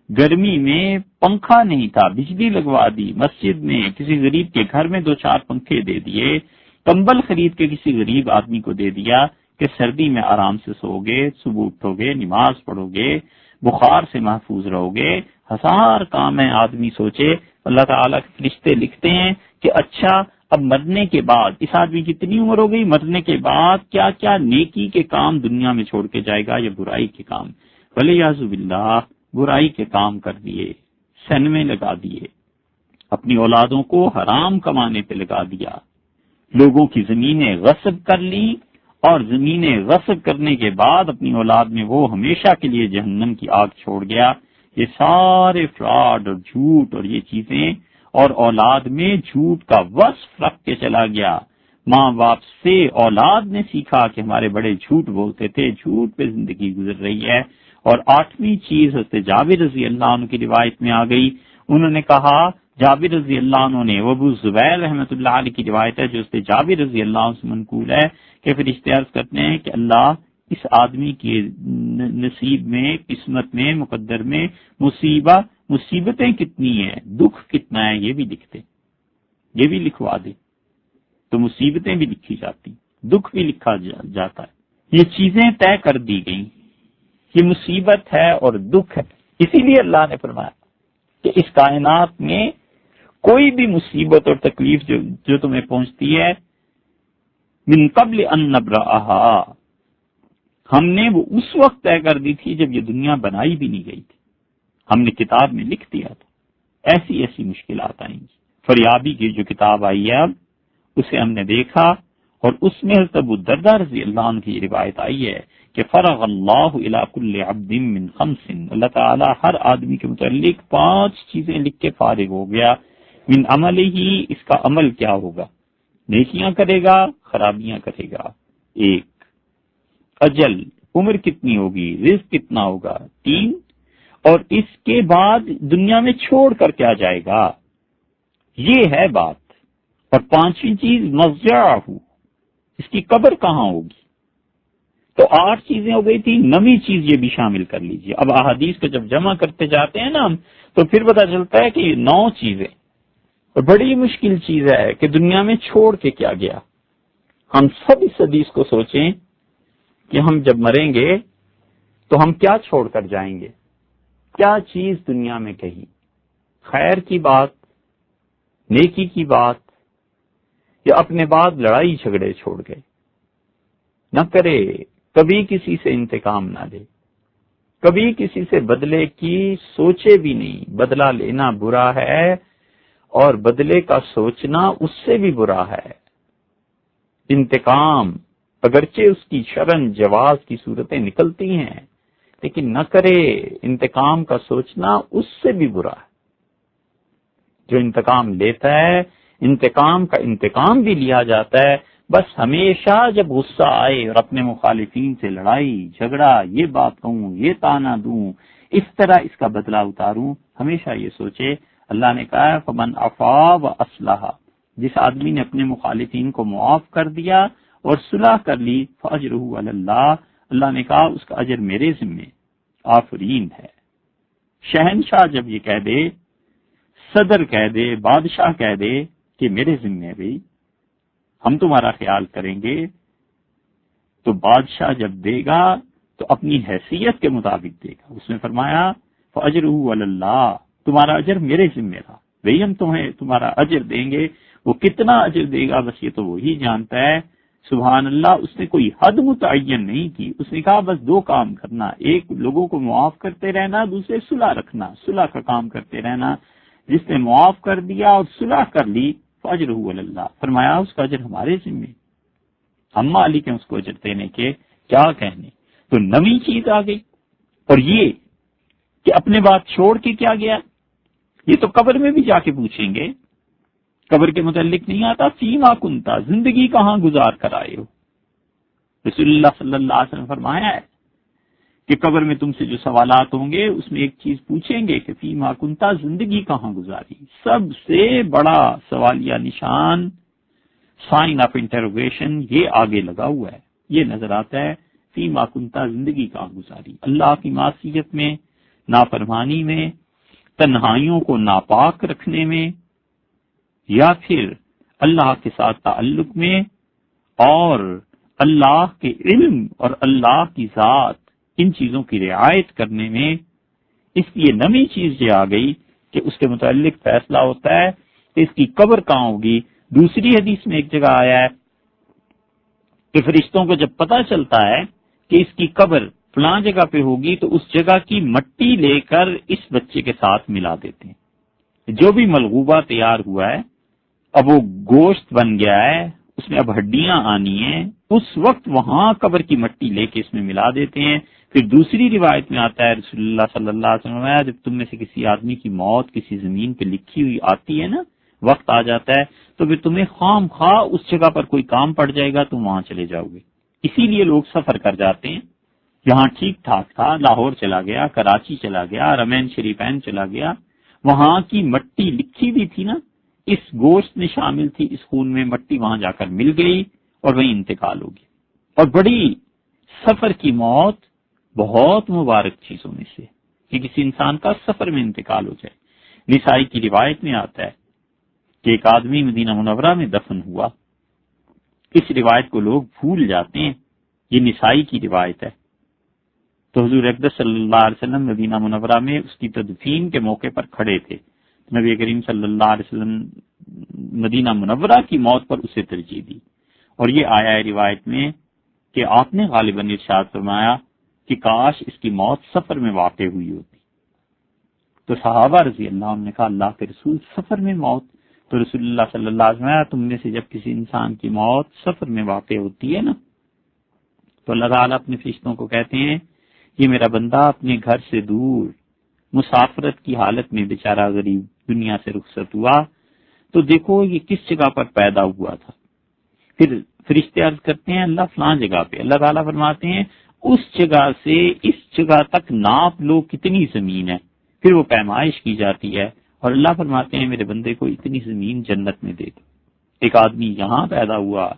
گرمی میں پنکھا نہیں تھا، بجلی لگوا دی، مسجد میں کسی غریب کے گھر میں 2-4 پنکھے دے دیے، کمبل خرید کے کسی غریب آدمی کو دے دیا کہ سردی میں آرام سے سو گے، صبح اٹھو گے، نماز پڑھو گے، بخار سے محفوظ رہو گے۔ 1000 کام ہے، آدمی سوچے۔ اللہ تعالیٰ کے فرشتے لکھتے ہیں کہ اچھا اب مرنے کے بعد اس آدمی کی کتنی عمر ہو گئی، مرنے کے بعد کیا کیا نیکی کے کام دنیا میں چھوڑ کے جائے گا یا برائی کے کام۔ ولیعوذ باللہ برائی کے کام کر دیے، سینمے لگا دیے، اپنی اولادوں کو حرام کمانے پہ لگا دیا، لوگوں کی زمینیں غصب کر لی، اور زمینیں غصب کرنے کے بعد اپنی اولاد میں وہ ہمیشہ کے لیے جہنم کی آگ چھوڑ گیا۔ یہ سارے فراڈ اور جھوٹ اور یہ چیزیں، اور اولاد میں جھوٹ کا وصف رکھ کے چلا گیا۔ ماں باپ سے اولاد نے سیکھا کہ ہمارے بڑے جھوٹ بولتے تھے، جھوٹ پہ زندگی گزر رہی ہے۔ اور آٹھویں چیز حضرت جابر رضی اللہ عنہ کی روایت میں آ گئی، انہوں نے کہا، جابر رضی اللہ عنہ نے، وہ ابو زبیر رحمۃ اللہ علیہ کی روایت ہے جو حضرت جابر رضی اللہ عنہ سے منقول ہے، کہ فرشتے عرض کرتے ہیں کہ اللہ اس آدمی کی نصیب میں، قسمت میں، مقدر میں مصیبتیں کتنی ہیں، دکھ کتنا ہے، یہ بھی لکھتے، یہ بھی لکھوا دے، تو مصیبتیں بھی لکھی جاتی، دکھ بھی لکھا جاتا ہے۔ یہ چیزیں طے کر دی گئیں، یہ مصیبت ہے اور دکھ ہے۔ اسی لیے اللہ نے فرمایا کہ اس کائنات میں کوئی بھی مصیبت اور تکلیف جو تمہیں پہنچتی ہے، من قبل ان نبرأہا، ہم نے وہ اس وقت طے کر دی تھی جب یہ دنیا بنائی بھی نہیں گئی تھی، ہم نے کتاب میں لکھ دیا تھا۔ ایسی ایسی مشکلات آئیں گی۔ فریابی کی جو کتاب آئی ہے اب، اسے ہم نے دیکھا، اور اس میں حضرت ابو الدرداء رضی اللہ عنہ کی روایت آئی ہے کہ فرغ اللہ الی کل عبد من خمس، اللہ تعالی ہر آدمی کے متعلق 5 چیزیں لکھ کے فارغ ہو گیا۔ من عمل ہی، اس کا عمل کیا ہوگا، نیکیاں کرے گا، خرابیاں کرے گا، 1 اجل، عمر کتنی ہوگی، رزق کتنا ہوگا، 3 اور اس کے بعد دنیا میں چھوڑ کر کیا جائے گا، یہ ہے بات۔ اور 5ویں چیز مضجعہ، اس کی قبر کہاں ہوگی۔ تو 8 چیزیں ہو گئی تھی، 9ویں چیز یہ بھی شامل کر لیجئے۔ اب احادیث کو جب جمع کرتے جاتے ہیں نا ہم، تو پھر پتہ چلتا ہے کہ یہ 9 چیزیں، اور بڑی مشکل چیز ہے کہ دنیا میں چھوڑ کے کیا گیا۔ ہم سب اس حدیث کو سوچیں کہ ہم جب مریں گے تو ہم کیا چھوڑ کر جائیں گے، کیا چیز دنیا میں کہی، خیر کی بات، نیکی کی بات، یا اپنے بعد لڑائی جھگڑے چھوڑ گئے۔ نہ کرے، کبھی کسی سے انتقام نہ لے، کبھی کسی سے بدلے کی سوچے بھی نہیں۔ بدلہ لینا برا ہے، اور بدلے کا سوچنا اس سے بھی برا ہے۔ انتقام اگرچہ اس کی شرن جواز کی صورتیں نکلتی ہیں، لیکن نہ کرے، انتقام کا سوچنا اس سے بھی برا ہے۔ جو انتقام لیتا ہے، انتقام کا انتقام بھی لیا جاتا ہے، بس ہمیشہ جب غصہ آئے اور اپنے مخالفین سے لڑائی جھگڑا، یہ بات کہوں، یہ تانا دوں، اس طرح اس کا بدلہ اتاروں، ہمیشہ یہ سوچے۔ اللہ نے کہا فمن عفا و اصلح، جس آدمی نے اپنے مخالفین کو معاف کر دیا اور صلح کر لی، فاجرہ علی اللہ، اللہ نے کہا اس کا اجر میرے ذمے، آفرین ہے۔ شہنشاہ جب یہ کہہ دے، صدر کہہ دے، بادشاہ کہہ دے کہ میرے ذمے بھئی ہم تمہارا خیال کریں گے، تو بادشاہ جب دے گا تو اپنی حیثیت کے مطابق دے گا۔ اس نے فرمایا فاجرہ علی اللہ، تمہارا اجر میرے ذمہ رہا، وہی ہم تمہیں تمہارا اجر دیں گے۔ وہ کتنا اجر دے گا بس یہ تو وہی جانتا ہے۔ سبحان اللہ، اس نے کوئی حد متعین نہیں کی، اس نے کہا بس 2 کام کرنا، ایک لوگوں کو معاف کرتے رہنا، دوسرے صلح رکھنا، صلح کا کام کرتے رہنا۔ جس نے معاف کر دیا اور صلح کر لی، فاجرہ علی اللہ، فرمایا اس کا اجر ہمارے ذمہ، ہم مالک ہیں اس کو اجر دینے کے، کیا کہنے۔ تو 9ویں چیز آ گئی، اور یہ کہ اپنے بات چھوڑ کے کیا گیا، یہ تو قبر میں بھی جا کے پوچھیں گے۔ قبر کے متعلق نہیں آتا فیما کنتا، زندگی کہاں گزار کر آئے ہو۔ رسول اللہ صلی اللہ علیہ وسلم فرمایا ہے کہ قبر میں تم سے جو سوالات ہوں گے اس میں ایک چیز پوچھیں گے کہ فیما کنتا، زندگی کہاں گزاری۔ سب سے بڑا سوالیہ نشان، سائن آف انٹروگیشن، یہ آگے لگا ہوا ہے، یہ نظر آتا ہے فیما کنتا، زندگی کہاں گزاری۔ اللہ کی معصیت میں، نافرمانی میں، تنہائیوں کو ناپاک رکھنے میں، یا پھر اللہ کے ساتھ تعلق میں، اور اللہ کے علم اور اللہ کی ذات، ان چیزوں کی رعایت کرنے میں۔ اس لیے 9ویں چیز یہ آ گئی کہ اس کے متعلق فیصلہ ہوتا ہے کہ اس کی قبر کہاں ہوگی۔ دوسری حدیث میں ایک جگہ آیا ہے کہ فرشتوں کو جب پتہ چلتا ہے کہ اس کی قبر فلاں جگہ پہ ہوگی تو اس جگہ کی مٹی لے کر اس بچے کے ساتھ ملا دیتے ہیں۔ جو بھی ملغوبہ تیار ہوا ہے، اب وہ گوشت بن گیا ہے، اس میں اب ہڈیاں آنی ہیں، اس وقت وہاں قبر کی مٹی لے کے اس میں ملا دیتے ہیں۔ پھر دوسری روایت میں آتا ہے رسول اللہ صلی اللہ علیہ وسلم نے جب تم میں سے کسی آدمی کی موت کسی زمین پہ لکھی ہوئی آتی ہے نا، وقت آ جاتا ہے، تو پھر تمہیں خام خواہ اس جگہ پر کوئی کام پڑ جائے گا تم وہاں چلے جاؤ گے۔ اسی لیے لوگ سفر کر جاتے ہیں۔ یہاں ٹھیک ٹھاک تھا، لاہور چلا گیا، کراچی چلا گیا، رمین شریفین چلا گیا، وہاں کی مٹی لکھی بھی تھی نا، اس گوشت میں شامل تھی، اس خون میں، مٹی وہاں جا کر مل گئی اور وہیں انتقال ہو گیا۔ اور بڑی سفر کی موت بہت مبارک چیزوں میں سے کہ کسی انسان کا سفر میں انتقال ہو جائے۔ نسائی کی روایت میں آتا ہے کہ ایک آدمی مدینہ منورہ میں دفن ہوا۔ اس روایت کو لوگ بھول جاتے ہیں، یہ نسائی کی روایت ہے۔ تو حضور اقدس صلی اللہ علیہ وسلم مدینہ منورہ میں اس کی تدفین کے موقع پر کھڑے تھے۔ نبی کریم صلی اللہ علیہ وسلم مدینہ منورہ کی موت پر اسے ترجیح دی، اور یہ آیا ہے روایت میں کہ آپ نے غالباً ارشاد فرمایا کہ کاش اس کی موت سفر میں واقع ہوئی ہوتی۔ تو صحابہ رضی اللہ عنہ نے کہا اللہ کے رسول سفر میں موت؟ تو رسول اللہ صلی اللہ علیہ وسلم تم میں سے جب کسی انسان کی موت سفر میں واقع ہوتی ہے نا، تو اللہ تعالیٰ اپنے فرشتوں کو کہتے ہیں یہ میرا بندہ اپنے گھر سے دور مسافرت کی حالت میں بیچارہ غریب دنیا سے رخصت ہوا، تو دیکھو یہ کس جگہ پر پیدا ہوا تھا۔ پھر فرشتے عرض کرتے ہیں اللہ فلاں جگہ پہ، اللہ تعالیٰ فرماتے ہیں اس جگہ سے اس جگہ تک ناپ لو کتنی زمین ہے، پھر وہ پیمائش کی جاتی ہے اور اللہ فرماتے ہیں میرے بندے کو اتنی زمین جنت میں دے دو۔ ایک آدمی یہاں پیدا ہوا،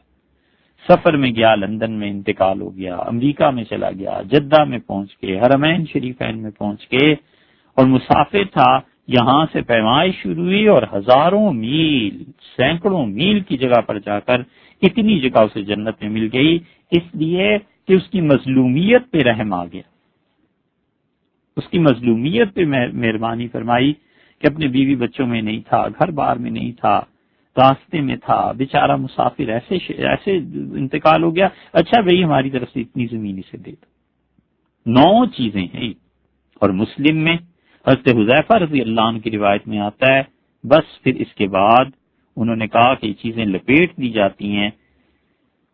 سفر میں گیا، لندن میں انتقال ہو گیا، امریکہ میں چلا گیا، جدہ میں پہنچ کے، حرمین شریفین میں پہنچ کے، اور مسافر تھا، یہاں سے پیمائش شروع ہوئی اور ہزاروں میل، سینکڑوں میل کی جگہ پر جا کر اتنی جگہ اسے جنت میں مل گئی، اس لیے کہ اس کی مظلومیت پہ رحم آ گیا، اس کی مظلومیت پہ مہربانی فرمائی کہ اپنے بیوی بچوں میں نہیں تھا، گھر بار میں نہیں تھا، راستے میں تھا، بیچارہ مسافر ایسے انتقال ہو گیا، اچھا بھئی ہماری طرف سے اتنی زمین اسے دے دو۔ 9 چیزیں ہیں، اور مسلم میں حضرت حذیفہ رضی اللہ عنہ کی روایت میں آتا ہے بس پھر اس کے بعد انہوں نے کہا کہ یہ چیزیں لپیٹ دی جاتی ہیں،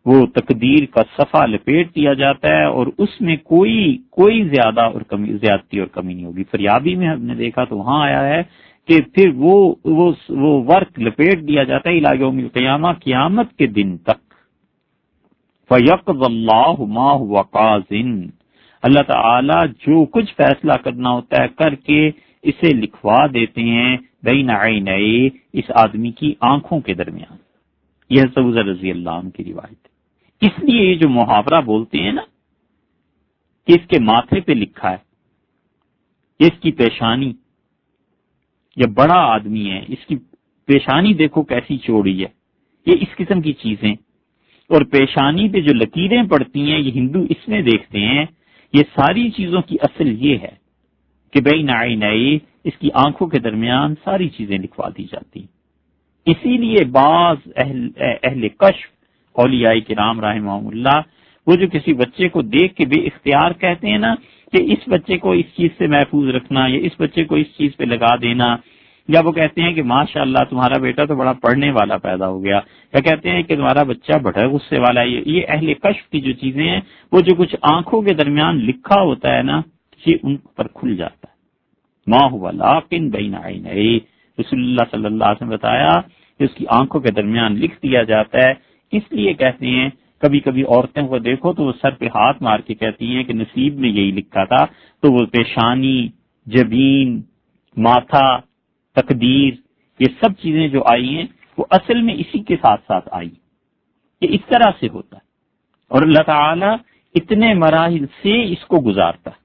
وہ تقدیر کا صفحہ لپیٹ دیا جاتا ہے اور اس میں کوئی زیادتی اور کمی نہیں ہوگی۔ فریابی میں ہم نے دیکھا تو وہاں آیا ہے کہ پھر وہ ورق لپیٹ دیا جاتا ہے الی یوم القیامہ، قیامت کے دن تک۔ فَيَقْضِ اللَّهُ مَا هُوَ قَاضٍ، اللہ تعالی جو کچھ فیصلہ کرنا ہوتا ہے کر کے اسے لکھوا دیتے ہیں بین عینی، اس آدمی کی آنکھوں کے درمیان۔ یہ حضرت ابو ذر رضی اللہ عنہ کی روایت ہے۔ اس لیے یہ جو محاورہ بولتے ہیں نا کہ اس کے ماتھے پہ لکھا ہے، اس کی پیشانی، یہ بڑا آدمی ہے، اس کی پیشانی دیکھو کیسی چوڑی ہے، یہ اس قسم کی چیزیں، اور پیشانی پہ جو لکیریں پڑتی ہیں یہ ہندو اس میں دیکھتے ہیں، یہ ساری چیزوں کی اصل یہ ہے کہ بین عینی، اس کی آنکھوں کے درمیان ساری چیزیں لکھوا دی جاتی ہیں۔ اسی لیے بعض اہل کشف اولیاء کرام رحمہم اللہ، وہ جو کسی بچے کو دیکھ کے بے اختیار کہتے ہیں نا کہ اس بچے کو اس چیز سے محفوظ رکھنا، یا اس بچے کو اس چیز پہ لگا دینا، یا وہ کہتے ہیں کہ ماشاءاللہ تمہارا بیٹا تو بڑا پڑھنے والا پیدا ہو گیا، یا کہتے ہیں کہ تمہارا بچہ بڑا غصے والا ہے، یہ اہل کشف کی جو چیزیں ہیں، وہ جو کچھ آنکھوں کے درمیان لکھا ہوتا ہے نا، یہ ان پر کھل جاتا ہے۔ ما هو لاقن بین عینی، رسول اللہ صلی اللہ علیہ وسلم نے بتایا کہ اس کی آنکھوں کے درمیان لکھ دیا جاتا ہے۔ اس لیے کہتے ہیں کبھی کبھی عورتوں کو دیکھو تو وہ سر پہ ہاتھ مار کے کہتی ہیں کہ نصیب میں یہی لکھا تھا، تو وہ پیشانی، جبین، ماتھا، تقدیر، یہ سب چیزیں جو آئی ہیں وہ اصل میں اسی کے ساتھ ساتھ آئی، یہ اس طرح سے ہوتا ہے، اور اللہ تعالی اتنے مراحل سے اس کو گزارتا ہے۔